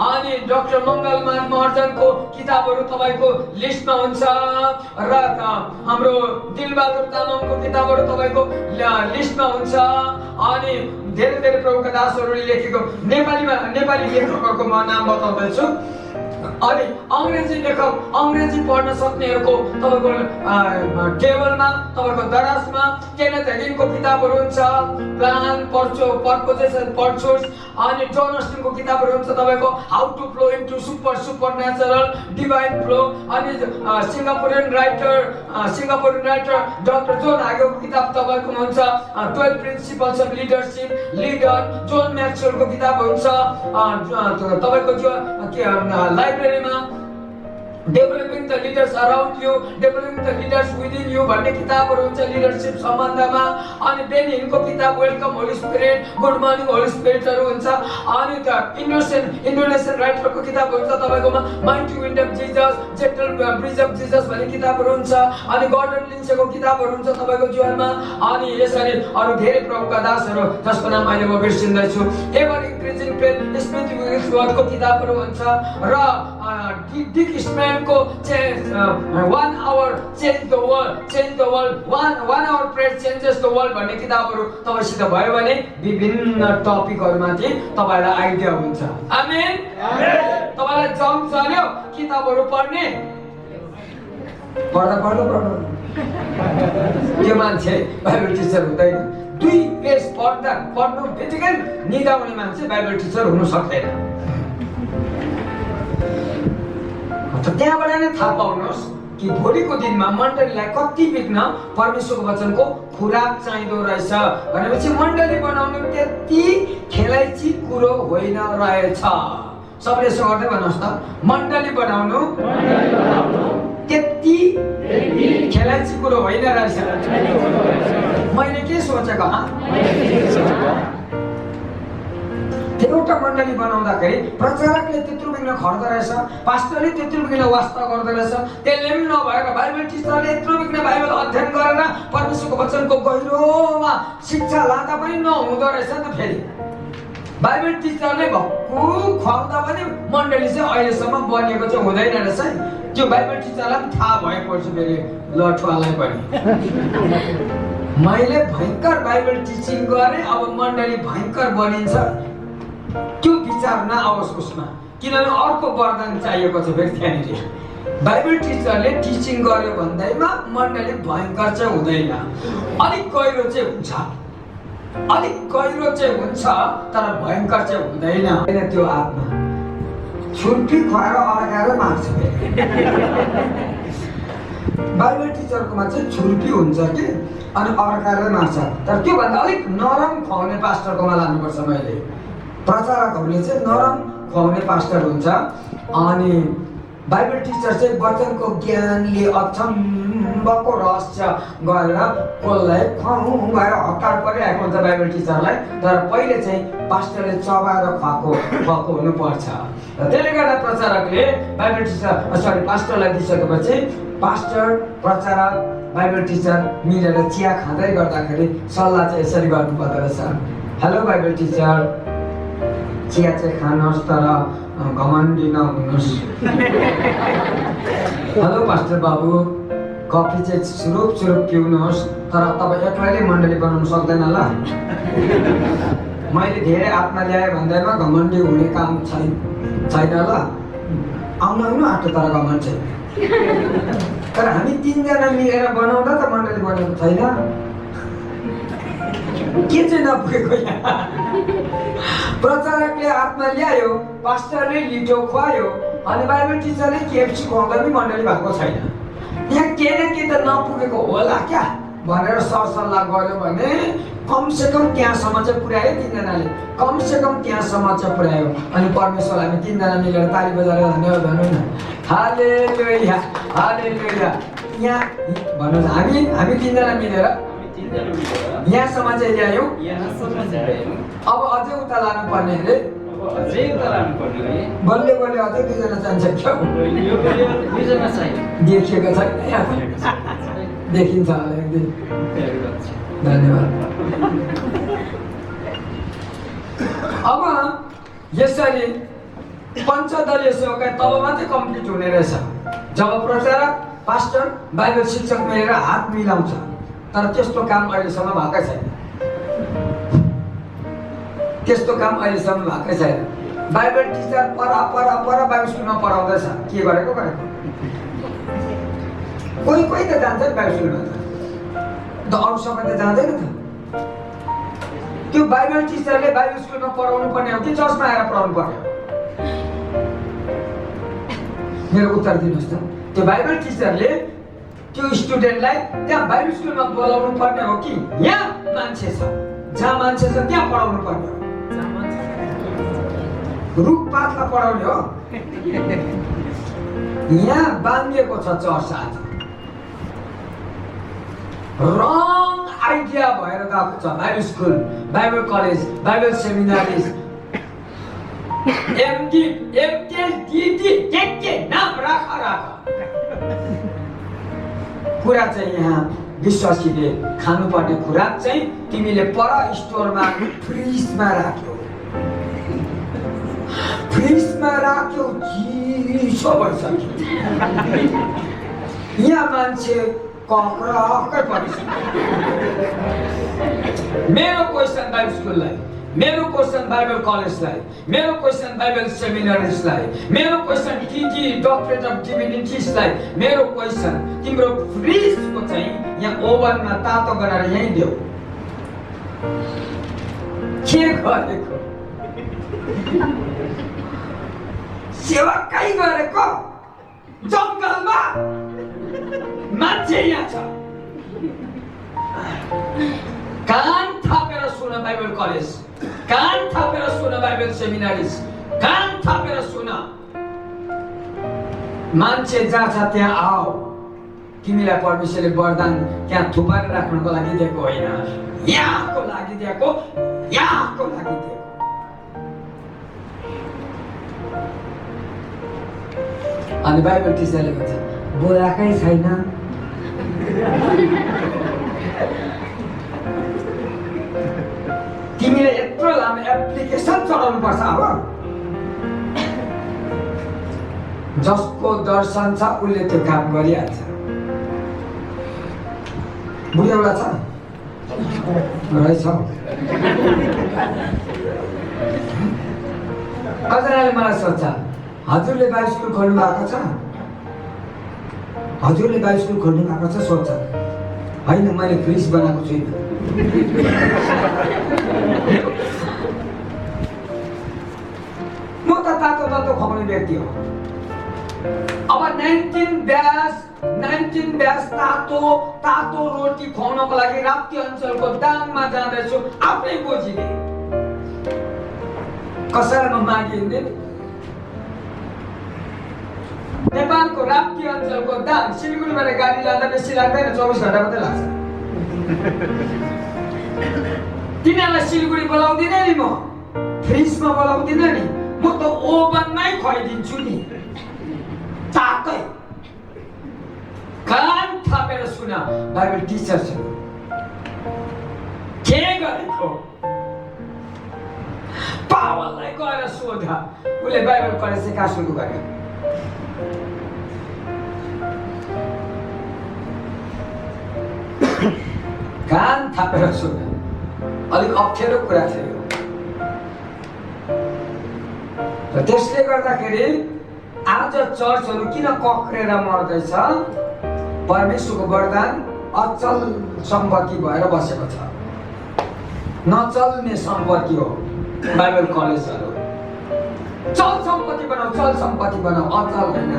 अनि डाक्टर मङ्गलमान महर्जनको किताबहरू तपाईँको लिस्टमा हुन्छ र हाम्रो दिलबहादुर तामाङको किताबहरू तपाईँको लिस्टमा हुन्छ। अनि धेरै धेरै प्रमुख दासहरूले लेखेको नेपाली लेखकहरूको म नाम बताउँदैछु। अनि अङ्ग्रेजी पढ्न सक्नेहरूको तपाईँको टेबलमा तपाईँको दराजमा केनेथ हेगिनको किताबहरू हुन्छ, प्लान पर्पोजेसन पर्चोस। अनि जोन अस्टिनको किताबहरू हुन्छ तपाईँको how to flow into super natural divine flow. अनि सिङ्गापुरियन राइटर डाक्टर जोन हागेको किताब तपाईँको हुन्छ 12 principles of leadership leader. John म्याक्सवेलको किताबहरू हुन्छ तपाईँको लाइब्रेरीमा developing the leaders around you, developing the leaders within you भन्ने किताबहरू हुन्छ लिडरसिप सम्बन्धमा। अनि बेन हिनको किताब welcome holy spirit, good morning holy स्पिरिटहरू हुन्छ। अनि त इन्डोनेसियन राइटरको किताब हुन्छ तपाईँकोमा mighty wind of Jesus, जेटल bridge of Jesus भन्ने किताबहरू हुन्छ। अनि गॉर्डन लिन्चेको किताबहरू हुन्छ तपाईँको जीवनमा। अनि यसरी अरू धेरै प्रमुख दासहरू जसको नाम अहिले म बिर्सिँदैछु। एभर इन्क्रिजिङ फेथ स्मिथ विगसवर्थको किताबहरू हुन्छ र डिक स्म्यानको 1 hour change the world 1 hour prayer changes the world भन्ने किताबहरू तपाईसित भयो भने विभिन्न टपिकहरुमाथि तपाईलाई आइडिया हुन्छ। आमेन। तपाईलाई जम चल्यो किताबहरू पढ्ने पढ्दा त्यो मान्छे बाइबल टिचर हुँदैन। 2 पेज पढ्नु बित्तिकै निदाउने मान्छे बाइबल टिचर हुन सक्दैन। त्यहाँबाट नै थाहा पाउनुहोस् कि भोलिको दिनमा मण्डलीलाई कति बिघ्न परमेश्वरको वचनको खुराक चाहिँदो रहेछ भनेपछि मण्डली बनाउनु त्यति खेलाइची कुरो होइन रहेछ। सबले यसो गर्दै भन्नुहोस् त, मण्डली बनाउनु त्यति खेलाइची कुरो होइन रहेछ। मैले के सोचेको एउटा मण्डली बनाउँदाखेरि प्रचारकले त्यत्रो बिघ्न खट्दो रहेछ, पास्टरले त्यत्रो बिघ्न वास्ता गर्दो रहेछ, त्यसले पनि नभएर बाइबल टिचरले यत्रो बिघ्न बाइबल अध्ययन गरेर परमेश्वरको वचनको गहिरोमा शिक्षा लाँदा पनि नहुँदो रहेछ त। फेरि बाइबल टिचरले भक्कु खुवाउँदा पनि मण्डली चाहिँ अहिलेसम्म बनिएको चाहिँ हुँदैन रहेछ। त्यो बाइबल टिचरलाई पनि थाहा भएपछि फेरि लठुवालाई पनि मैले भयङ्कर बाइबल टिचिङ गरेँ, अब मण्डली भयङ्कर बनिन्छ त्यो विचार नआओस् उसमा, किनभने अर्को वरदान चाहिएको छ फेरि त्यहाँनिर। बाइबल टिचरले टिचिङ गर्यो भन्दैमा मण्डली भयङ्कर चाहिँ हुँदैन, अलिक गहिरो चाहिँ हुन्छ तर भयङ्कर चाहिँ हुँदैन। त्यो आत्मा छुर्पी खुवाएर अड्काएर मार्छ फेरि। बाइबल टिचरकोमा चाहिँ छुर्पी हुन्छ कि अनि अड्काएर मार्छ, तर त्योभन्दा अलिक नरम खुवाउने पास्टरकोमा लानुपर्छ। मैले प्रचारकहरूले चाहिँ नरम खुवाउने पास्टर हुन्छ। अनि बाइबल टिचर चाहिँ वचनको ज्ञानले अचम्मको रहस्य गरेर कसलाई खुवाउँ भएर हतार परिरहेको हुन्छ बाइबल टिचरलाई। तर पहिले चाहिँ पास्टरले चबाएर खुवाएको हुनुपर्छ। र त्यसले गर्दा प्रचारकले बाइबल टिचर पास्टरलाई दिइसकेपछि पास्टर प्रचारक बाइबल टिचर मिलेर चिया खाँदै गर्दाखेरि सल्लाह चाहिँ यसरी गर्नुपर्दो रहेछ। हेलो बाइबल टिचर, चिया चाहिँ खानुहोस् तर घमण्डी नहुनुहोस्। हेलो पास्टर बाबु, कफी चाहिँ सुरुप पिउनुहोस् तर तपाईँ एक्लैले मण्डली बनाउनु सक्दैन ल। मैले धेरै आत्मा ल्याएँ भन्दैमा घमण्डी हुने काम छैन ल। आउनु आँटो तर घमण्ड चाहिँ। तर हामी 3 जना मिलेर बनाउँदा त मण्डली बनेको छैन। के चाहिँ नपुगेको यहाँ? प्रचारकले आत्मा ल्यायो, पास्टरले लिटो खुवायो, अनि बाइबल टिचरले केएफसी खुवाउँदा पनि मण्डली भएको छैन। यहाँ के न के त नपुगेको होला क्या भनेर सरसल्लाह गर्यो भने कमसेकम त्यहाँसम्म चाहिँ पुर्यायो 3 जनाले, कमसेकम त्यहाँसम्म चाहिँ पुर्यायो। अनि परमेश्वर हामी 3 जना मिलेर ताली बजाएर धन्यवाद भनौँ न। हालेलुया हालेलुया। यहाँ भन्नुहोस्, हामी 3 जना मिलेर यहाँसम्म चाहिँ ल्यायौँ। अब अझै उता लानु पर्ने अरे अझै उता लानुपर्ने हो है। बल्ले बल्ले अझै 2 जना चाहिन्छ क्या यो गरियो 2 जना चाहियो। देखिएको छैन यहाँ देखिन्छ होला एक दिन। धन्यवाद। अब यसरी पञ्चदलीय सेवकाई तब मात्रै कम्प्लिट हुने रहेछ जब प्रचारक पास्टर बाइबल शिक्षक मिलेर हात मिलाउँछ। तर त्यस्तो काम अहिलेसम्म भएकै छैन। त्यस्तो काम अहिलेसम्म भएकै छैन। बाइबल टिचर पर बाइबल स्कुलमा पढाउँदैछ के गरेको कोही कोही त जान्छ नि बाइबल स्कुलमा त अरू सबै त जाँदैन त। त्यो बाइबल टिचरले बाइबल स्कुलमा पढाउनु पर्ने हो कि चर्चमा आएर पढाउनु पर्ने हो? मेरो उत्तर दिनुहोस् त। त्यो बाइबल टिचरले त्यो स्टुडेन्टलाई त्यहाँ बाइबल स्कुलमा बोलाउनु पर्ने हो कि यहाँ मान्छे छ जहाँ मान्छे छ त्यहाँ पढाउनु पर्ने हो? रुखपातलाई पढाउने हो? यहाँ बाँधिएको छ चर्च आज। रङ आइडिया भएर गएको छ। Bible school, Bible college, Bible seminaries, MD, एमटेल, डीडी के नाम राख कुरा चाहिँ यहाँ विश्वासीले खानुपर्ने खुराक चाहिँ तिमीले पर स्टोरमा फ्रिजमा राख्यौ चिसो भइसक्यो। यहाँ मान्छे कक्कै परिसक्यो। मेरो क्वेसन बाइबल स्कुललाई, मेरो क्वेसन बाइबल कलेजलाई, मेरो क्वेसन बाइबल सेमिनारिजलाई, मेरो क्वेसन टिटी डक्टरेट अफ डिभिनिटिजलाई, मेरो क्वेसन तिम्रो फ्रिजको चाहिँ यहाँ ओभनमा तातो बनाएर यहीँ देऊ। के गरेको? सेवाकाई गरेको जङ्गलमा मान्छे यहाँ छ। कान थापेर सुन बाइबल कलेज, कान थापेर सुन बाइबल सेमिनारिज, कान थापेर सुन। मान्छे जहाँ छ त्यहाँ आऊ। तिमीलाई परमेश्वरले वरदान त्यहाँ थुपारेर राख्नको लागि दिएको होइन, यहाँको लागि दिएको, यहाँको लागि दिएको। अनि बाइबल टिचरले भन्छ बोलाकै छैन। तिमीले यत्रो लामो एप्लिकेसन चढाउनु पर्छ। अब जसको दर्शन छ उसले त्यो काम गरिहाल्छ। बुढी एउटा छ रहेछ। कजनाले मलाई सोध्छ हजुरले बाइबल स्कुल खोल्नु भएको छ? हजुरले बाइबल स्कुल खोल्नु भएको छ? सोध्छ। होइन मैले फ्रिज बनाएको छुइनँ। म त तातो तातो खुवाउने व्यक्ति हो। अब 19 ब्यास तातो रोटी खुवाउनको लागि राप्ती अञ्चलको दाङमा जाँदैछु आफ्नै बोजीले। कसैलाई म मागिँदैन। नेपालको राप्ती अञ्चलको दाङ सिलगढीबाट गाडी लाँदा बेसी लाग्दैन, 24 घण्टा मात्रै लाग्छ। तिनीहरूलाई सिलगढी बोलाउँदिनँ नि, म फ्रिजमा बोलाउँदिनँ नि, म त ओभनमै खुवाइदिन्छु नि तातै। कान थापेर सुन बाइबल टिचर छ के गरेको? पावललाई गएर सोध उसले बाइबल कलेज चाहिँ कहाँ सुरु गर्यो? कान थापेर सुन। अलिक अप्ठ्यारो कुरा थियो र त्यसले गर्दाखेरि आज चर्चहरू किन कक्रेर मर्दैछ? परमेश्वरको वरदान अचल सम्पत्ति भएर बसेको छ। नचल्ने सम्पत्ति हो बाइबल कलेजहरू। चल सम्पत्ति बनाऊ, अचल होइन।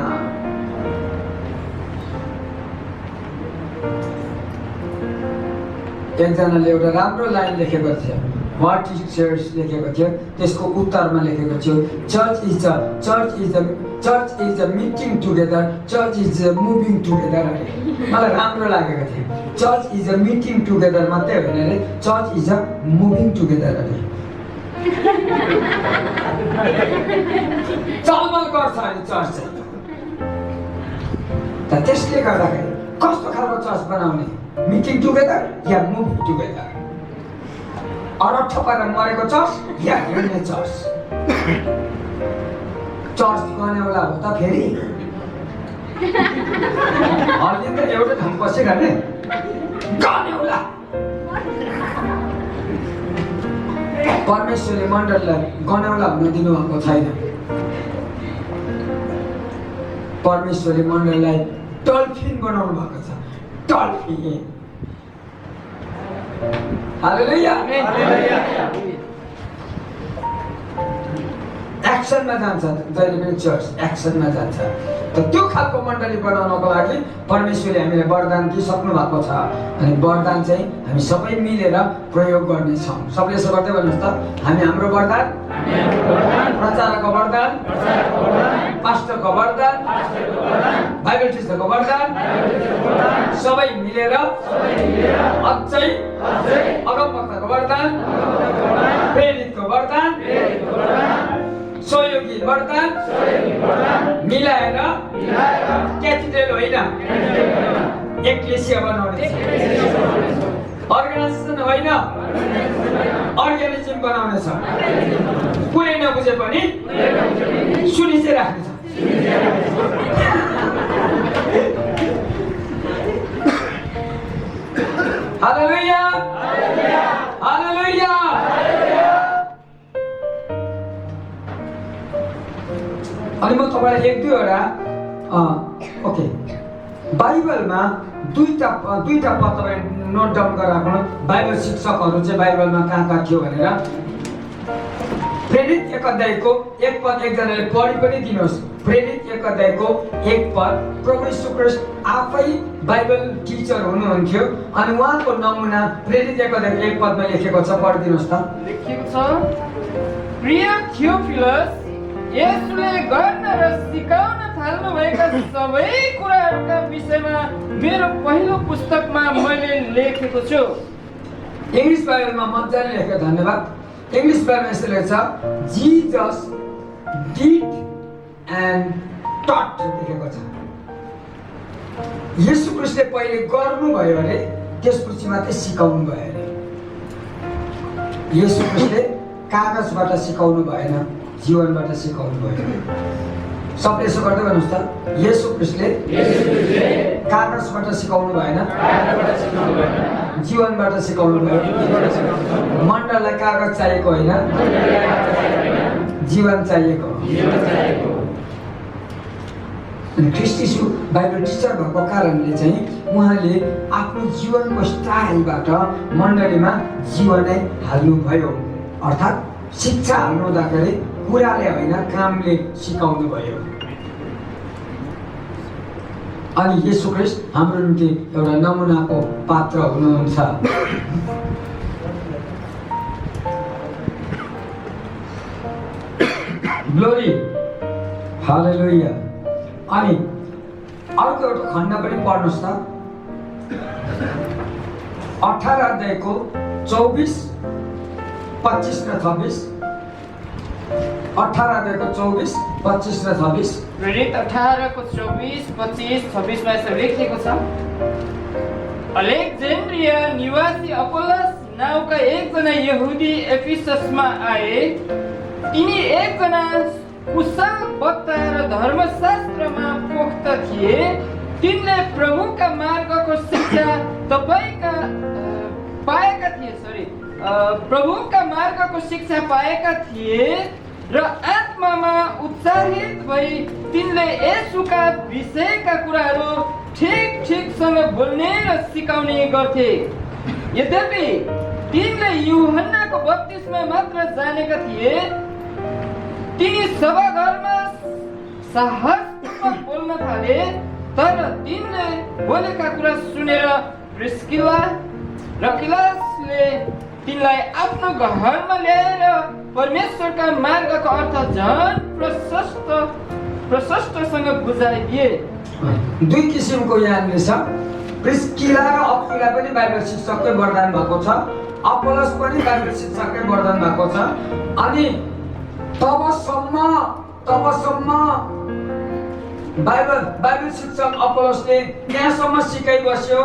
एकजनाले एउटा राम्रो लाइन लेखेको थियो, वाट टिचर्स लेखेको थियो, त्यसको उत्तरमा लेखेको थियो church is a meeting together, church is a moving together अरे। मलाई राम्रो लागेको थियो। Church is a meeting together मात्रै होइन अरे, church is a moving together अरे। चलमल गर्छ अरे चर्च चाहिँ। त त्यसले गर्दाखेरि कस्तो खालको चर्च बनाउने? मिटिङ टुगेदर या मुभ टुगेदर? अरठ पारेर मरेको चर्च या हिँड्ने चर्च? चर्च गनेउला हो त फेरि? अलि त एउटा ठाउँ बसिरहने गनेउला। परमेश्वरले मण्डलीलाई गनेउला हुन दिनुभएको छैन। परमेश्वरले मण्डलीलाई डल्फिन बनाउनु भएको छ। डल्फिन। हालेलुया। एक्सनमा जान्छ जहिले पनि चर्च एक्सनमा जान्छ। त त्यो खालको मण्डली बनाउनको लागि परमेश्वरले हामीलाई वरदान दिइसक्नु भएको छ। अनि वरदान चाहिँ हामी सबै मिलेर प्रयोग गर्नेछौँ। सबले यसो गर्दै भन्नुहोस् त, हामी हाम्रो वरदान, प्रचारकको वरदान, पास्टरको वरदान, बाइबल टिचरको वरदान, सबै मिलेर अझै अगमवक्ताको वरदान, प्रेरितको वरदान, सहयोगी वरदान मिलाएर क्याथेड्रल होइन एक्लेसिया बनाउने, अर्गनाइजेसन होइन अर्ग्यानिजम बनाउने छ। कुनै नबुझे पनि सुनि चाहिँ राख्ने छ। हालेलुया, हालेलुया। अनि म तपाईँलाई एक दुईवटा ओके बाइबलमा दुईटा पद तपाईँ नोट डाउन गरेर राख्नु। बाइबल शिक्षकहरू चाहिँ बाइबलमा कहाँ थियो भनेर प्रेरित 1 अध्यायको 1 पद एकजनाले पढि पनि दिनुहोस्। प्रेरित 1 अध्यायको 1 पद। प्रभु यीशु ख्रीष्ट आफै बाइबल टिचर हुनुहुन्थ्यो अनि उहाँको नमुना प्रेरित 1 अध्यायको 1 पदमा लेखेको छ। पढिदिनुहोस् त। लेखेको छ, प्रिय थियोफिलस, यसले गर्न र सिकाउन थाल्नु भएका सबै कुराहरूका विषयमा मेरो पहिलो पुस्तकमा मैले लेखेको छु। इङ्ग्लिस बाइबलमा मजाले लेखेको, धन्यवाद। इङ्ग्लिस बाइबलमा यसो लेख्छ, जिजस डिड एन्ड टट लेखेको छ। येशू ख्रीष्टले पहिले गर्नुभयो अरे, त्यसपछि मात्रै सिकाउनु भयो अरे। येशू ख्रीष्टले कागजबाट सिकाउनु भएन, जीवनबाट सिकाउनु भयो। सबले यसो गर्दै भन्नुहोस् त, येशू ख्रीष्टले कागजबाट सिकाउनु भएन, जीवनबाट सिकाउनु भयो। मण्डललाई कागज चाहिएको होइन, जीवन चाहिएको। अनि ख्रीष्ट यीशु बाइबल टिचर भएको कारणले चाहिँ उहाँले आफ्नो जीवनको स्टाइलबाट मण्डलीमा जीवनै हाल्नुभयो। अर्थात् शिक्षा हाल्नु हुँदाखेरि कुराले होइन कामले सिकाउनु भयो। अनि येशू ख्रीष्ट हाम्रो निम्ति एउटा नमुनाको पात्र हुनुहुन्छ। ग्लोरी, हालेलुया। अनि अर्को एउटा खण्ड पनि पढ्नुहोस् त। 18 अध्यायको 24, 25 र 26। 18 अध्यायको 24, 25 र 26। प्रेरित 18 को 24, 25, 26 मा यसो लेखिएको छ, अलेक्जेन्ड्रिया निवासी अपोलस नाउँका एकजना यहुदी एफिससमा आए। तिनी एकजना कुशल वक्ता र धर्मशास्त्रमा पोख्त थिए। तिनले प्रभुका मार्गको शिक्षा प्रभुका मार्गको शिक्षा पाएका थिए र आत्मामा उत्साहित भई तिनले येशूका विषयका कुराहरू ठिकसँग बोल्ने र सिकाउने गर्थे। यद्यपि तिनले यूहन्नाको बप्तिस्मा मात्र जानेका थिए। तिनी सभाघरमा साहसपूर्वक बोल्न थाले, तर तिनले बोलेका कुरा सुनेर प्रिस्किला र अकिलासले तिनलाई आफ्नो घरमा ल्याएर परमेश्वरका मार्गको अर्थ झन् प्रशस्तसँग बुझाइदिए। दुई किसिमको यहाँनिर छ। प्रिस्किला र अकिला पनि बाइबल शिक्षककै वरदान भएको छ। अपोलोस पनि बाइबल शिक्षाकै वरदान भएको छ। अनि तबसम्म बाइबल शिक्षक अपोलोसले त्यहाँसम्म सिकाइबस्यो।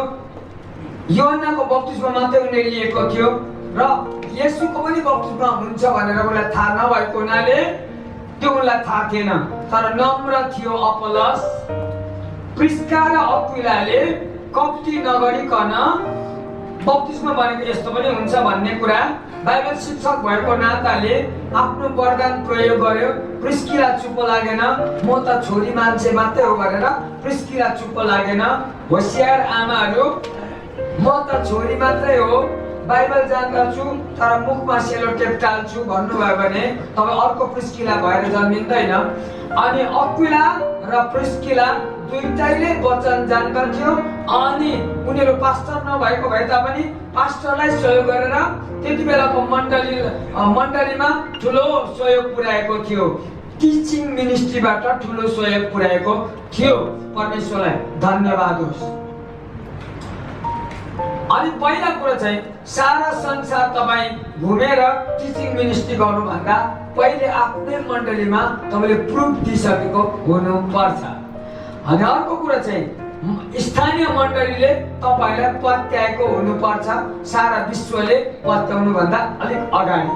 योहन्नाको बप्तिस्मा मात्रै उनले लिएको थियो र येशूको पनि बप्तिस्मा हुन्छ भनेर उनलाई थाहा नभएको हुनाले त्यो उनलाई थाहा थिएन। तर नम्र थियो अपोलोस। प्रिस्का र अक्विलाले कपटी नगरिकन बप्तिस्मा भनेको यस्तो पनि हुन्छ भन्ने कुरा बाइबल शिक्षक भएको नाताले आफ्नो वरदान प्रयोग गर्यो। प्रिस्किला चुप्प लागेन, म त छोरी मान्छे मात्रै हो भनेर प्रिस्किला चुप्प लागेन। होसियार आमाहरू, म त छोरी मात्रै हो, बाइबल जान्दछु तर मुखमा सेलो टेप टाल्छु भन्नुभयो भने तपाईँ अर्को प्रिस्किला भएर जन्मिँदैन। अनि अक्विला र प्रिस्किला दुईटैले वचन जान्दथ्यो। अनि उनीहरू पास्टर नभएको भए तापनि पास्टरलाई सहयोग गरेर त्यति बेलाको मण्डलीमा ठुलो सहयोग पुर्याएको थियो। टिचिङ मिनिस्ट्रीबाट ठुलो सहयोग पुर्याएको थियो। परमेश्वरलाई धन्यवाद होस्। अनि पहिला कुरा चाहिँ सारा संसार तपाईँ घुमेर टिचिङ मिनिस्ट्री गर्नुभन्दा पहिले आफ्नै मण्डलीमा तपाईँले प्रुफ दिइसकेको हुनुपर्छ। अनि अर्को कुरा चाहिँ स्थानीय मण्डलीले तपाईँलाई पत्याएको हुनुपर्छ, सारा विश्वले पत्याउनुभन्दा अलिक अगाडि।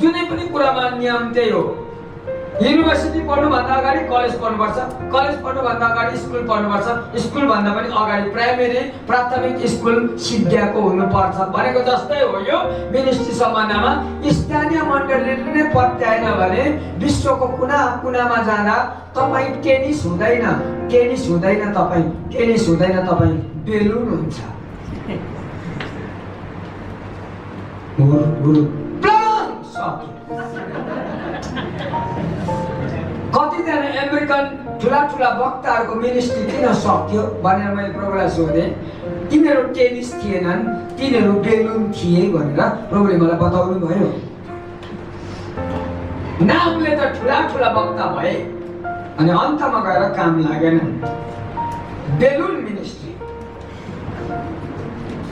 जुनै पनि कुरामा नियम त्यही हो। युनिभर्सिटी पढ्नुभन्दा अगाडि कलेज पढ्नुपर्छ, कलेज पढ्नुभन्दा अगाडि स्कुल पढ्नुपर्छ, स्कुलभन्दा पनि अगाडि प्राइमेरी प्राथमिक स्कुल सिद्ध्याएको हुनुपर्छ भनेको जस्तै हो। यो मिनिस्ट्री सम्बन्धमा स्थानीय मण्डलीले नै पत्याएन भने विश्वको कुना कुनामा जाँदा तपाईँ टेनिस हुँदैन, तपाईँ बेलुन हुन्छ। कतिजना अमेरिकन ठुला वक्ताहरूको मिनिस्ट्री किन सक्यो भनेर मैले प्रभुलाई सोधेँ। तिनीहरू टेनिस थिएनन्, तिनीहरू बेलुन थिए भनेर प्रभुले मलाई बताउनु भयो। नामले त ठुला वक्ता भए अनि अन्तमा गएर काम लागेन। Balloon ministry.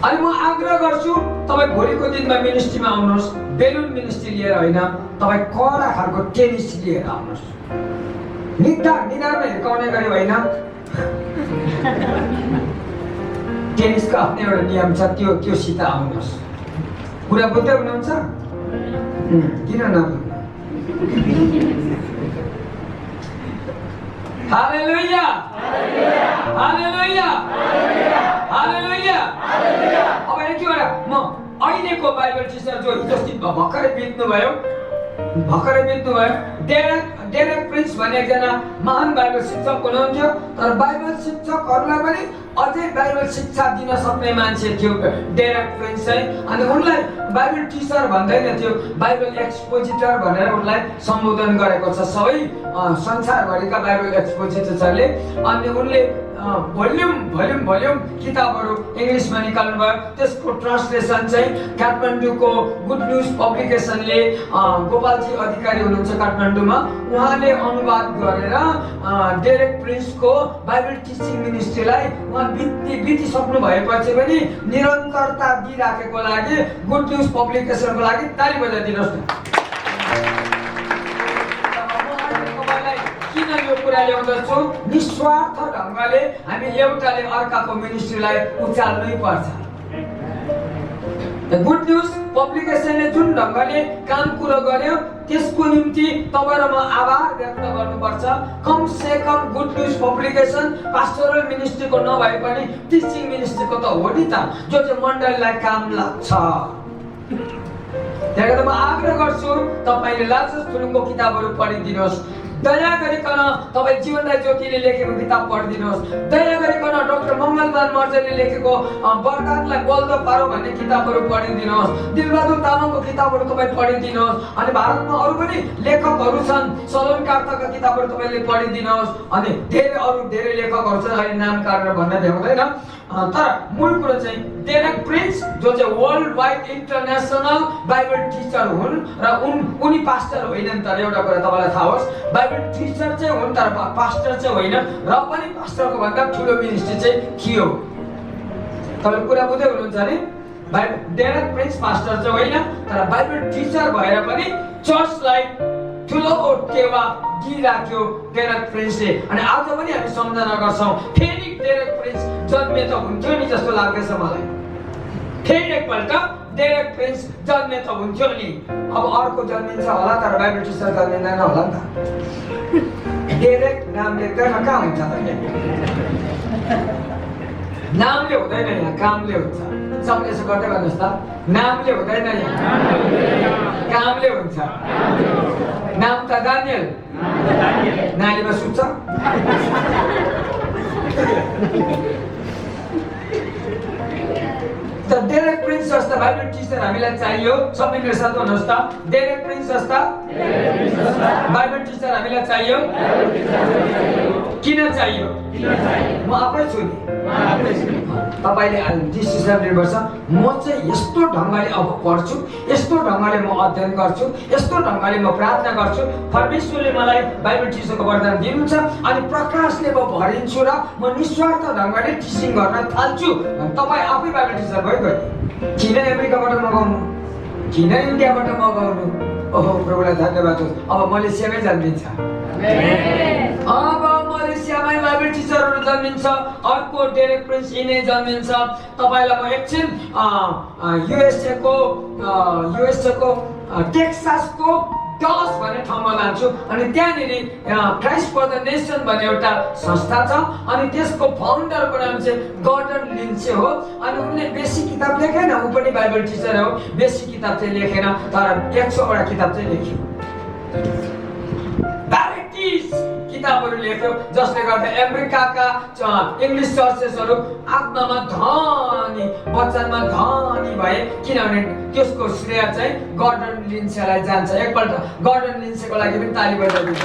अनि म आग्रह गर्छु तपाईँ भोलिको दिनमा मिनिस्ट्रीमा आउनुहोस्, बेलुन मिनिस्ट्री लिएर होइन, तपाईँ कडा खालको टेनिस लिएर आउनुहोस्। निधारमा हिर्काउने गरी होइन। टेनिसको आफ्नै एउटा नियम छ, त्योसित आउनुहोस्। कुरा बुझ्दै हुनुहुन्छ? किन नबुझ्नु? हालेलुया, हालेलुया, हालेलुया। अब एक एउटा म अहिलेको बाइबल टिचर जो हिजोस्ति भर्खरै बित्नु भयो, डेरेक प्रिन्स भन्ने एकजना महान बाइबल शिक्षक हुनुहुन्थ्यो। तर बाइबल शिक्षकहरूलाई पनि अझै बाइबल शिक्षा दिन सक्ने मान्छे थियो डेरेक प्रिन्स चाहिँ। अनि उनलाई बाइबल टिचर भन्दैन थियो, बाइबल एक्सपोजिटर भनेर उनलाई सम्बोधन गरेको छ सबै संसारभरिका बाइबल एक्सपोजिटरले। अनि उनले भोल्युम किताबहरू इङ्ग्लिसमा निकाल्नु भयो। त्यसको ट्रान्सलेसन चाहिँ काठमाडौँको गुड न्युज पब्लिकेसनले, गोपालजी अधिकारी हुनुहुन्छ काठमाडौँमा, उहाँले अनुवाद गरेर डेरेक प्रिन्सको बाइबल टिचिङ मिनिस्ट्रीलाई उहाँ बितिसक्नु भएपछि पनि निरन्तरता दिइराखेको लागि गुड न्युज पब्लिकेसनको लागि ताली बजाइदिनुहोस् न। किन यो कुरा ल्याउँदछु? निस्वार्थ ढङ्गले हामी एउटाले अर्काको मिनिस्ट्रीलाई उचाल्नै पर्छ। गुड न्युज पब्लिकेसनले जुन ढङ्गले काम कुरो गर्यो त्यसको निम्ति तपाईँ र म आभार व्यक्त गर्नुपर्छ। कम से कम गुड न्युज पब्लिकेसन पास्टोरल मिनिस्ट्रीको नभए पनि टिचिङ मिनिस्ट्रीको त हो नि त, जो चाहिँ मण्डलीलाई काम लाग्छ। त्यही म आग्रह गर्छु तपाईँले लाजस थुलुङको किताबहरू पढिदिनुहोस्। दया गरिकन तपाईँ जीवनराय ज्योतिले लेखेको किताब पढिदिनुहोस्। दया गरिकन डाक्टर मङ्गलमान मर्जेले लेखेको वरदानलाई बल्दो पारो भन्ने किताबहरू पढिदिनुहोस्। दिलबहादुर तामाङको किताबहरू तपाईँ पढिदिनुहोस्। अनि भारतमा अरू पनि लेखकहरू छन्, सलोन कार्ताका किताबहरू तपाईँले पढिदिनुहोस्। अनि धेरै लेखकहरू छन्, अहिले नाम काटेर भन्न भ्याउँदैन। तर मूल कुरो चाहिँ डेरेक प्रिन्स जो चाहिँ world wide international Bible teacher हुन् र उनी पास्टर होइनन्। तर एउटा कुरा तपाईँलाई थाहा होस्, बाइबल टिचर चाहिँ हुन् तर पास्टर चाहिँ होइन। र पनि पास्टरको भन्दा ठुलो मिनिस्ट्री चाहिँ थियो। तपाईँले कुरा बुझ्दै हुनुहुन्छ नि? डेरेक प्रिन्स पास्टर चाहिँ होइन, तर बाइबल टिचर भएर पनि चर्चलाई ठुलो टेवा दिइराख्यो डेरेक प्रिन्सले। अनि आज पनि हामी सम्झना गर्छौँ, फेरि डेरेक प्रिन्स जन्मे त हुन्थ्यो नि जस्तो लाग्दैछ मलाई। फेरि एकपल्ट डेरेक प्रिन्स जन्मे त हुन्थ्यो नि। अब अर्को जन्मिन्छ होला, तर बाइबल टिचर जन्मिँदैन होला नि त। डेरेक नाम लेख्दैन कहाँ हुन्छ त? नामले हुँदैन यहाँ, कामले हुन्छ। सबले यसो गर्दै गर्नुहोस् त, नामले हुँदैन यहाँ, कामले हुन्छ। नाम त दानियल, नालीमा सुत्छ। त डेरेक प्रिन्स जस्ता बाइबल टिचर हामीलाई चाहियो। सबै मेरो साथ भन्नुहोस् त, डेरेक प्रिन्स जस्ता बाइबल टिचर हामीलाई चाहियो। किन चाहियो? म आफै छु नि। तपाईँले डिसिसन लिनुपर्छ, म चाहिँ यस्तो ढङ्गले अब पढ्छु, यस्तो ढङ्गले म अध्ययन गर्छु, यस्तो ढङ्गले म प्रार्थना गर्छु, परमेश्वरले मलाई बाइबल टिचरको वरदान दिनुहुन्छ, अनि प्रकाशले म भरिन्छु र म निस्वार्थ ढङ्गले टिचिङ गर्न थाल्छु। तपाईँ आफै बाइबल टिचर भयो। किन अमेरिकाबाट मगाउनु, किन इन्डियाबाट मगाउनु? ओहो प्रभुलाई धन्यवाद होस्, अब मलेसियामै जन्मिन्छ। अब मलेसियामै बाइबल टिचरहरू जन्मिन्छ। अर्को डेरेक प्रिन्स यिनै जन्मिन्छ। तपाईँलाई म एकछिन युएसएको टेक्सासको डस भन्ने ठाउँमा लान्छु। अनि त्यहाँनिर क्राइस्ट फर द नेसन भन्ने एउटा संस्था छ, अनि त्यसको फाउन्डरको नाम चाहिँ गॉर्डन लिन्चे हो। अनि उनले बेसी किताब लेखेन, ऊ पनि बाइबल टिचर हो, बेसी किताब चाहिँ लेखेन, तर 100वटा किताब चाहिँ लेख्यो। किताबहरू लेख्यो, जसले गर्दा अमेरिकाका इङ्ग्लिस चर्चेसहरू आत्मामा धनी, वचनमा धनी भए, किनभने त्यसको श्रेय चाहिँ गॉर्डन लिन्चेलाई जान्छ। एकपल्ट गॉर्डन लिन्चेको लागि पनि ताली बजाइदिन्छ।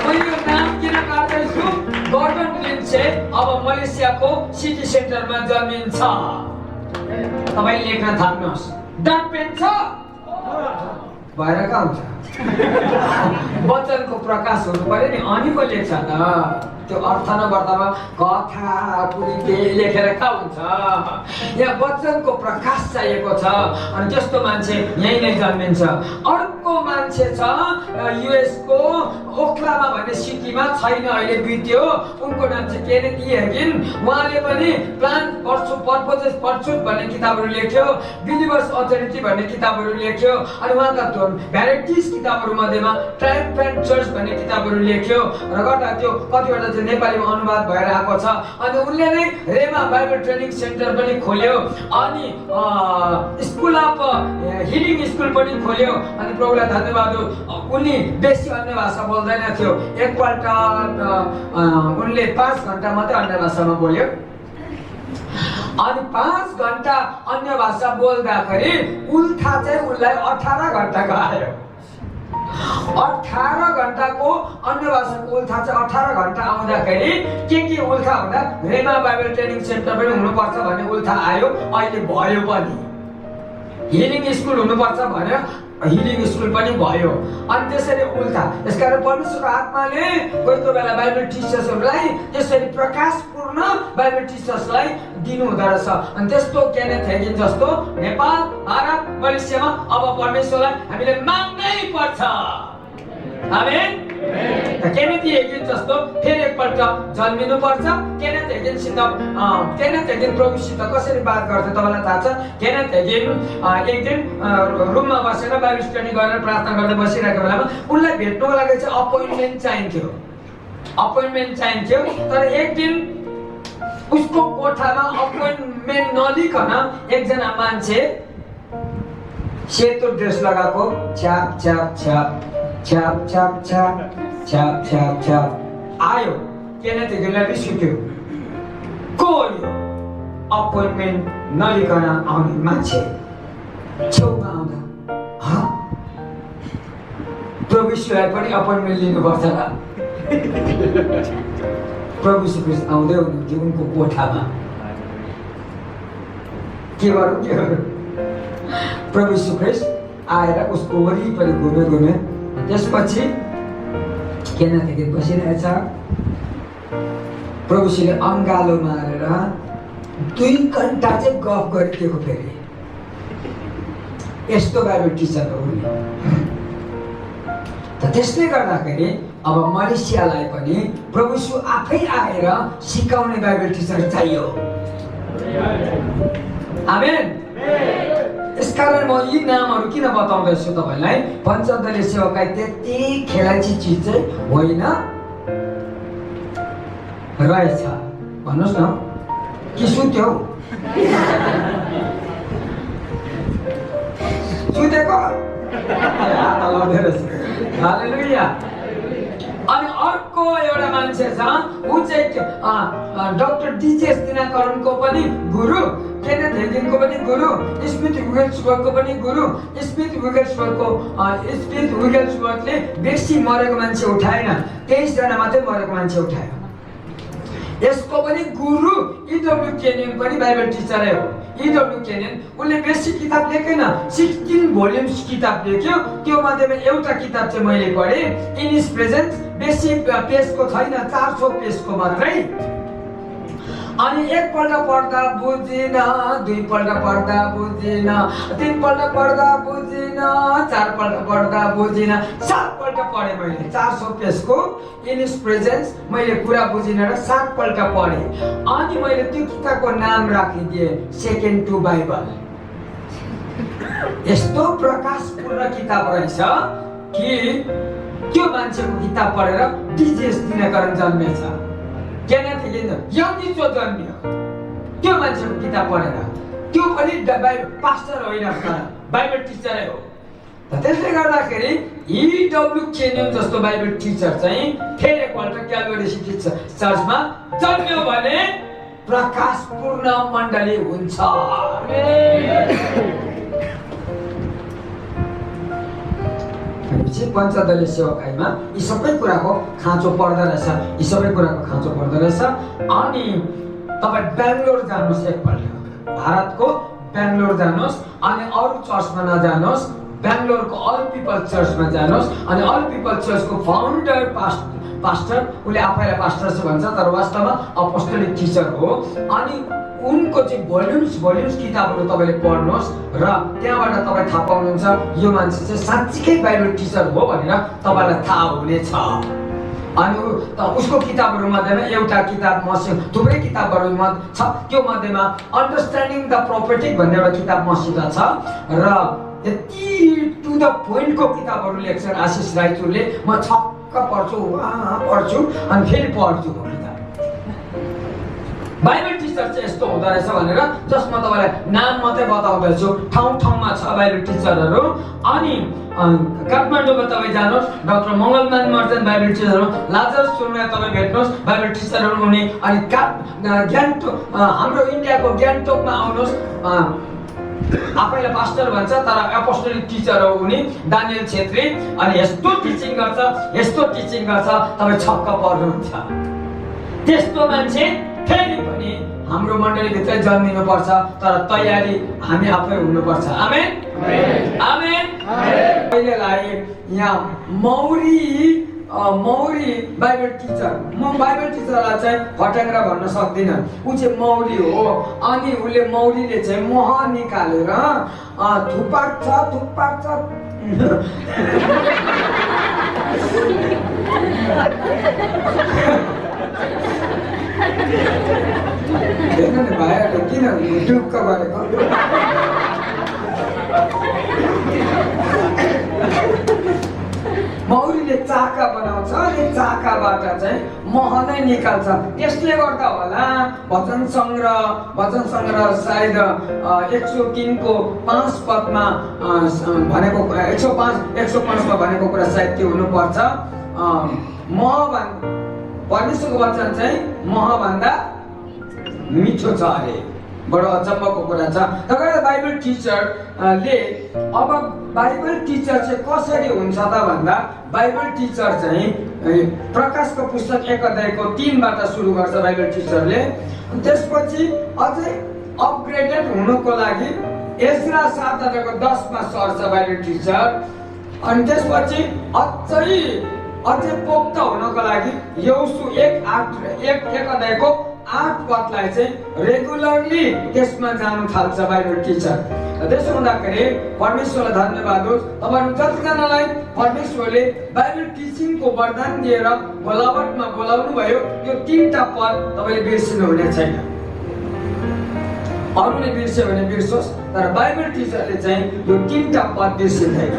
म यो नाम किन काट्दैछु? गॉर्डन लिन्चे अब मलेसियाको सिटी सेन्टरमा जन्मिन्छ। तपाईले लेख्न थाल्नुहोस्, डट पेन छ भएर कहाँ हुन्छ? वचनको प्रकाश हुनु पर्यो नि, अनि पो लेख्छ त। त्यो अर्थ नगर्दामा कथा पुरी लेखेर कहाँ हुन्छ? यहाँ वचनको प्रकाश चाहिएको छ, अनि त्यस्तो मान्छे यहीँ नै जन्मिन्छ। अर्को मान्छे छ युएसको ओक्लामा भन्ने सिटीमा, छैन अहिले बित्यो, उनको नाम चाहिँ केनेथ ई हेगिन। उहाँले पनि प्लान पर्सु पर्पोजेस पर्सुट भन्ने किताबहरू लेख्यो, बिलिभर्स अथोरिटी भन्ने किताबहरू लेख्यो। अनि उहाँका भ्याराइटिज किताबहरू मध्येमा ट्राइब एन्ड चर्च भन्ने किताबहरू लेख्यो र गर्दा त्यो कतिवटा चाहिँ नेपालीमा अनुवाद भएर आएको छ। अनि उनले नै रेमा बाइबल ट्रेनिङ सेन्टर पनि खोल्यो, अनि स्कुल अफ हिलिङ स्कुल पनि खोल्यो। अनि प्रभुलाई धन्यवाद हो, उनी बेसी अन्य भाषा बोल्दैन थियो। एकपल्ट उनले 5 घन्टा मात्रै अन्य भाषामा बोल्यो, अनि 5 घन्टा अन्य भाषा बोल्दाखेरि उल्था चाहिँ उनलाई 18 घन्टाको आयो। 18 घन्टाको अन्य भाषाको उल्था चाहिँ 18 घन्टा आउँदाखेरि के उल्था हुँदा रेमा बाइबल ट्रेनिङ सेन्टर पनि हुनुपर्छ भन्ने उल्था आयो। अहिले भयो पनि, हिलिङ स्कुल हुनुपर्छ भन्यो, हिलिङ स्कुल पनि भयो। अनि त्यसरी उल्था, यसकारण परमेश्वरको आत्माले कोही बेला बाइबल टिचर्सहरूलाई त्यसरी प्रकाशपूर्ण बाइबल टिचर्सलाई दिनु हुँदो रहेछ। अनि त्यस्तो केनेथ हेगिन जस्तो नेपाल, भारत, मलेसियामा अब परमेश्वरलाई हामीले माग्नै पर्छ। आमेन। केनेथ हेगिन जस्तो फेरि एकपल्ट जन्मिनु पर्छ। केनेथ हेगिन प्रभुसित कसरी बात गर्छ तपाईँलाई थाहा छ? केनेथ हेगिन एक दिन रुममा बसेर बाइबल स्टडी गरेर प्रार्थना गर्दै बसिरहेको बेलामा उनलाई भेट्नुको लागि चाहिँ अपोइन्टमेन्ट चाहिन्थ्यो। तर एक दिन उसको कोठामा अपोइन्टमेन्ट नलिकन एकजना मान्छे सेतो ड्रेस लगाएको छ्याप छ्याप छ्याप छ्याप छ्याप छ्याप छ्याप छ्याप छ्याप आयो। केनेथ हेगिनलाई रिस उठ्यो, को यो अपोइन्टमेन्ट नलिकन आउने मान्छे? छेउमा आउँदा प्रभु यीशुलाई पनि अपोइन्टमेन्ट लिनुपर्छ र? प्रभु यीशु ख्रीष्ट आउँदै हुनुहुन्थ्यो उनको कोठामा। के गरौँ? प्रभु यीशु ख्रीष्ट आएर उसको वरिपरि घुम्यो। त्यसपछि केनेथ हेगिन बसिरहेछ। प्रभु यीशुले अङ्गालो मारेर 2 घण्टा चाहिँ गफ गरिदिएको फेरि यस्तो बाइबल टिचर हो उनी। त त्यसले गर्दाखेरि अब मलेसियालाई पनि प्रभु यीशु आफै आएर सिकाउने बाइबल टिचर चाहियो। आमेन। यसकारण म यी नामहरू किन बताउँदैछु तपाईँलाई, पञ्चदलीय सेवकाई त्यति खेलाइची चिज चाहिँ होइन रहेछ। भन्नुहोस् न कि सुत्यो सुतेको हात हल्लाउँदै रहेछ। हालेलुया। अनि अर्को एउटा मान्छे छ, ऊ चाहिँ डाक्टर डिजेस दिनाकरणको पनि गुरु, केनेथ हेगिनको पनि गुरु, स्मिथ विगेल्सबर्गको पनि गुरु। स्मिथ विगेल्सबर्गले बेसी मरेको मान्छे उठाएन, 23 जना मात्रै मरेको मान्छे उठायो। यसको पनि गुरु इडब्ल्यू केनियन पनि बाइबल टिचरै हो। इडब्ल्यू केनियन उसले बेसी किताब लेखेन, 16 भोल्युम्स किताब लेख्यो। त्यो मध्येमा एउटा किताब चाहिँ मैले पढेँ, इन हिज प्रेजेन्स। बेसी पेजको छैन, 400 पेजको मात्रै। अनि एकपल्ट पढ्दा बुझिन, दुईपल्ट पढ्दा बुझिन, तीनपल्ट पढ्दा बुझिन, चारपल्ट पढ्दा बुझिन, 7पल्ट पढेँ मैले 400 पेजको इन हिज प्रेजेन्स। मैले कुरा बुझिन र 7पल्ट पढेँ। अनि मैले त्यो किताबको नाम राखिदिएँ सेकेन्ड टु बाइबल। यस्तो प्रकाशपूर्ण किताब रहेछ कि त्यो मान्छेको किताब पढेर डिजेस दिनकरण जन्मेछ। केनेथ हेगिन यङ्गिचो जन्मियो त्यो मान्छेको किताब पढेर। त्यो पनि पास्टर होइन, बाइबल टिचरै हो। त्यसले गर्दाखेरि इडब्ल्यू केनियन जस्तो बाइबल टिचर चाहिँ फेरि एकपल्ट क्यालगरी सिटी चर्चमा जन्मियो भने प्रकाशपूर्ण मण्डली हुन्छ। पञ्चदलीय सेवकाईमा यी सबै कुराको खाँचो पर्दो रहेछ, यी सबै कुराको खाँचो पर्दो रहेछ। अनि तपाईँ बेङ्गलोर जानुहोस्, एकपल्ट भारतको बेङ्गलोर जानुहोस्, अनि अरू चर्चमा नजानुहोस्, बेङ्गलोरको अल पिपल चर्चमा जानुहोस्। अनि अल पिपल चर्चको फाउन्डर पास्टर, उसले आफैलाई पास्टर भन्छ तर वास्तवमा अपोस्टोलिक टिचर हो। अनि उनको चाहिँ भोल्युम्स किताबहरू तपाईँले पढ्नुहोस् र त्यहाँबाट तपाईँ थाहा पाउनुहुन्छ यो मान्छे चाहिँ साँच्चीकै बाइबल टिचर हो भनेर तपाईँलाई थाहा हुनेछ। अनि उसको किताबहरू मध्येमा एउटा किताब मसित, थुप्रै किताबहरू छ, त्यो मध्येमा अन्डरस्ट्यान्डिङ द प्रोफेटिक भन्ने एउटा किताब मसित छ। र यति टु द पोइन्टको किताबहरू लेख्छ आशिष रायचुरले। म छक्क पढ्छु, पढ्छु अनि फेरि पढ्छु किताब। बाइबल टिचर चाहिँ यस्तो हुँदो रहेछ भनेर जस्ट म तपाईँलाई नाम मात्रै बताउँदैछु। ठाउँ ठाउँमा छ बाइबल टिचरहरू। अनि काठमाडौँमा तपाईँ जानुहोस्, डाक्टर मङ्गलमान मर्जन बाइबल टिचर हो। लाजर सुरमा तपाईँ भेट्नुहोस्, बाइबल टिचरहरू हुने। अनि गान्तोक, हाम्रो इन्डियाको गान्तोकमा आउनुहोस्, आफैलाई पास्टर भन्छ तर अपोस्टोलिक टिचर हो उनी, दानियल छेत्री। अनि यस्तो टिचिङ गर्छ, तपाईँ छक्क पर्नुहुन्छ। त्यस्तो मान्छे फेरि पनि हाम्रो मण्डलीभित्र जन्मिनुपर्छ, तर तयारी हामी आफै हुनुपर्छ। आमेन आमेन। अहिलेलाई यहाँ मौरी बाइबल टिचर, म बाइबल टिचरलाई चाहिँ फट्याङ्ग्रा भन्न सक्दिनँ, ऊ चाहिँ मौरी हो। अनि उसले मौरीले चाहिँ मह निकालेर थुपार्छ भाइहरूले किन ढुक्क गरेको? मौरीले चाका बनाउँछ, अनि चाकाबाट चाहिँ मह नै निकाल्छ। त्यसले गर्दा होला भजन सङ्ग्रह सायद 103 को 5 पदमा भनेको, 105 भनेको कुरा सायद त्यो हुनुपर्छ। परमेश्वरको वचन चाहिँ महभन्दा मिठो छ अरे। बडो अचम्मको कुरा छ। तपाईँ बाइबल टिचरले, अब बाइबल टिचर चाहिँ कसरी हुन्छ त भन्दा, बाइबल टिचर चाहिँ प्रकाशको पुस्तक 1 अध्यायको 3बाट सुरु गर्छ बाइबल टिचरले। त्यसपछि अझै अपग्रेडेड हुनुको लागि एज्रा 7 अध्यायको 10मा सर्छ बाइबल टिचर। अनि त्यसपछि अझै अझै पोक्त हुनको लागि यहोशू 1 अध्यायको 8 पदलाई चाहिँ रेगुलरली त्यसमा जानु थाल्छ बाइबल टिचर। त्यसो हुँदाखेरि परमेश्वरलाई धन्यवाद होस्, तपाईहरु जतिजनालाई परमेश्वरले बाइबल टिचिङको वरदान दिएर बोलावटमा बोलाउनु भयो, यो 3टा पद तपाईले बिर्सिनु हुने छैन। अरूले बिर्स्यो भने बिर्सोस्, तर बाइबल टिचरले चाहिँ यो 3टा पद बिर्सिँदैन।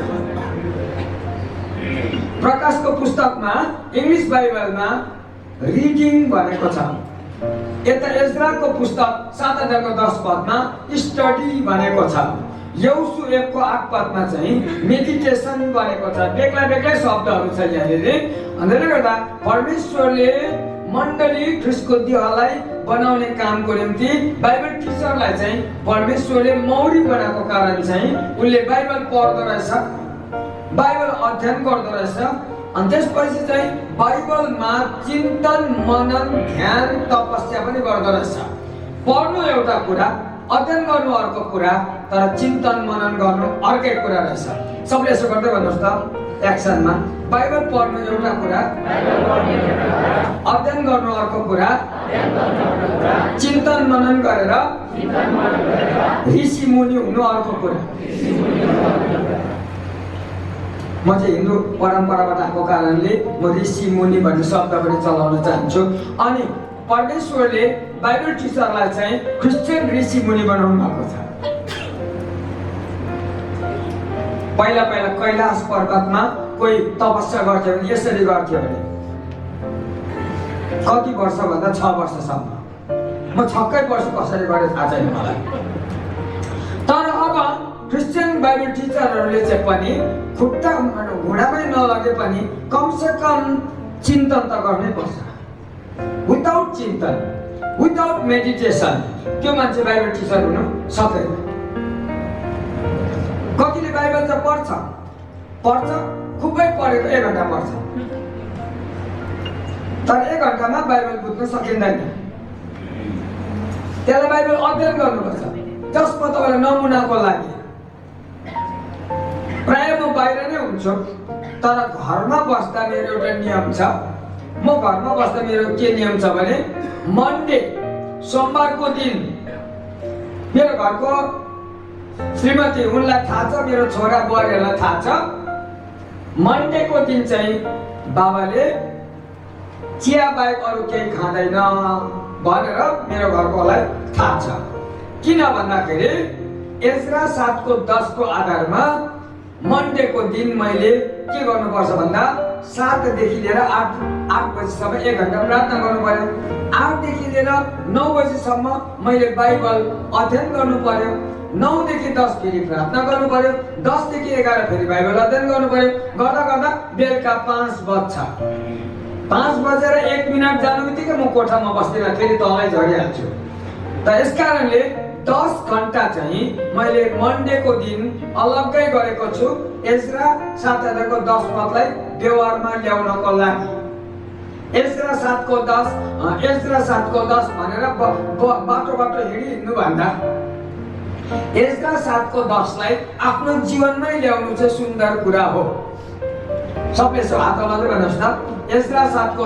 प्रकाशको पुस्तकमा इङ्ग्लिश बाइबलमा रिडिङ भनेको छ। यता एज्राको पुस्तक 7 अध्यायको 10 पदमा स्टडी भनेको छ। यहोशू 1 को 8 पदमा चाहिँ मेडिटेसन भनेको छ। बेग्ला शब्दहरू छ यहाँनिर। त्यसले गर्दा परमेश्वरले मण्डली ख्रीष्टको देहलाई बनाउने कामको निम्ति बाइबल टिचरलाई चाहिँ परमेश्वरले मौरी बनाएको कारण चाहिँ उनले बाइबल पढ्दो रहेछ, बाइबल अध्ययन गर्दो रहेछ। अनि त्यसपछि चाहिँ बाइबलमा चिन्तन मनन ध्यान तपस्या पनि गर्दो रहेछ। पढ्नु एउटा कुरा, अध्ययन गर्नु अर्को कुरा, तर चिन्तन मनन गर्नु अर्कै कुरा रहेछ। सबले यसो गर्दै भन्नुहोस् त एक्सनमा। बाइबल पढ्नु एउटा कुरा, अध्ययन गर्नु अर्को कुरा, चिन्तन मनन गरेर ऋषि मुनि हुनु अर्को कुरा। म चाहिँ हिन्दू परम्पराबाट आएको कारणले म ऋषि मुनि भन्ने शब्द पनि चलाउन चाहन्छु। अनि परमेश्वरले बाइबल टिचरलाई चाहिँ क्रिस्चियन ऋषि मुनि बनाउनु भएको छ। पहिला कैलाश पर्वतमा कोही तपस्या गर्थ्यो भने यसरी गर्थ्यो भने कति वर्ष भन्दा 6 वर्षसम्म। म छक्कै वर्ष कसरी गरेँ थाहा छैन मलाई। तर अब क्रिस्चियन बाइबल टिचरहरूले चाहिँ पनि खुट्टा घुँडामै नलगे पनि कमसे कम चिन्तन त गर्नै पर्छ। विदाउट चिन्तन, विदाउट मेडिटेसन त्यो मान्छे बाइबल टिचर हुन सक्दैन। कतिले बाइबल त पढ्छ खुबै पढेको 1 घण्टा पढ्छ, तर 1 घण्टामा बाइबल बुझ्न सकिँदैन। त्यसलाई बाइबल अध्ययन गर्नुपर्छ। जसमा तपाईँलाई नमुनाको लागि प्राय म बाहिर नै हुन्छु, तर घरमा बस्दा मेरो एउटा नियम छ। म घरमा बस्दा मेरो के नियम छ भने मन्डे सोमबारको दिन मेरो घरको श्रीमती उनलाई थाहा छ, मेरो छोरा बुहारीहरूलाई थाहा छ, मन्डेको दिन चाहिँ बाबाले चिया बाहेक अरू केही खाँदैन भनेर मेरो घरकोलाई थाहा छ। किन भन्दाखेरि एज्रा 7 को 10 को आधारमा मन्डेको दिन मैले के गर्नुपर्छ भन्दा 7 देखि लिएर 8 बजीसम्म 1 घण्टा प्रार्थना गर्नु पर्यो। 8 देखि लिएर 9 बजीसम्म मैले बाइबल अध्ययन गर्नु पर्यो। 9 देखि 10 फेरि प्रार्थना गर्नु पर्यो। 10 देखि 11 फेरि बाइबल अध्ययन गर्नु पर्यो। गर्दा गर्दा बेलुका 5 बज्छ। 5 बजेर 1 मिनट जानु बित्तिकै म कोठामा बस्दिनँ, फेरि तलै झरिहाल्छु। त यसकारणले 10 घण्टा चाहिँ मैले मन्डेको दिन अलग्गै गरेको छु एज्रा 7 अध्यायको 10 पदलाई व्यवहारमा ल्याउनको लागि। एज्रा 7 को 10 भनेर बाटो हिँड्नु भन्दा एज्रा 7 को 10 लाई आफ्नो जीवनमै ल्याउनु चाहिँ सुन्दर कुरा हो। सबले यसो हात हल्लाउँदै भन्नुहोस् त एज्रा 7 को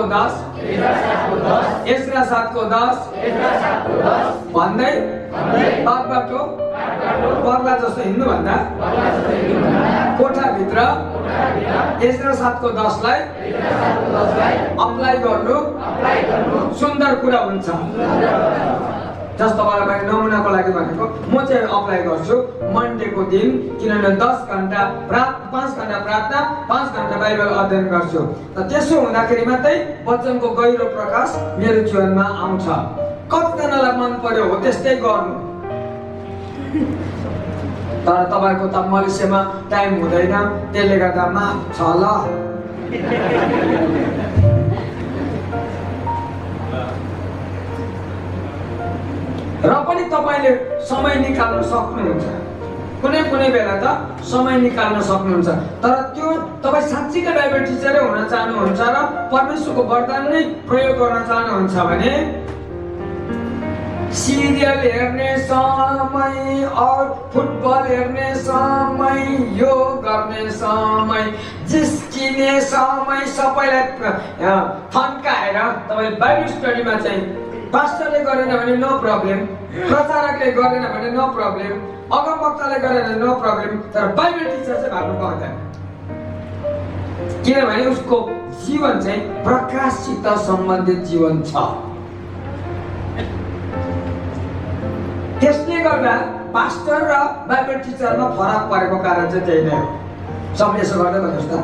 10 भन्दै बाटो पर्ला जस्तो हिँड्नु भन्दा कोठाभित्र एज्रा 7 को 10 लाई अप्लाई गर्नु सुन्दर कुरा हुन्छ। जस्तो तपाईँलाई नमुनाको लागि भनेको म चाहिँ अप्लाई गर्छु मन्डेको दिन, किनभने 5 घण्टा प्रार्थना 5 घण्टा बाइबल अध्ययन गर्छु। त त्यसो हुँदाखेरि मात्रै वचनको गहिरो प्रकाश मेरो जीवनमा आउँछ। कतिजनालाई मन पर्यो हो त्यस्तै गर्नु, तर तपाईँको त मलेसियामा टाइम हुँदैन, त्यसले गर्दा माफ छ ल। र पनि तपाईले समय निकाल्न सक्नुहुन्छ, कुनै बेला त समय निकाल्न सक्नुहुन्छ। तर त्यो तपाई साच्चीकै बाइबल टिचरै हुन चाहनुहुन्छ र परमेश्वरको वरदान नै प्रयोग गर्न चाहनुहुन्छ भने सिरियल हेर्ने समय और फुटबल हेर्ने समय, योग गर्ने समय, जिस्किने समय सबैलाई थन्काएर तपाईँले बाइबल स्टडीमा चाहिँ पास्टरले गरेन भने नो प्रब्लम, प्रचारकले गरेन भने नो प्रब्लम, अगमवक्ताले गरेन नो प्रब्लम, तर बाइबल टिचर चाहिँ भाग्नु पर्दैन। किनभने उसको जीवन चाहिँ प्रकाशसित सम्बन्धित जीवन छ। त्यसले गर्दा पास्टर र बाइबल टिचरमा फरक परेको कारण चाहिँ त्यही नै हो। सबले यसो गर्दै भन्नुहोस् त।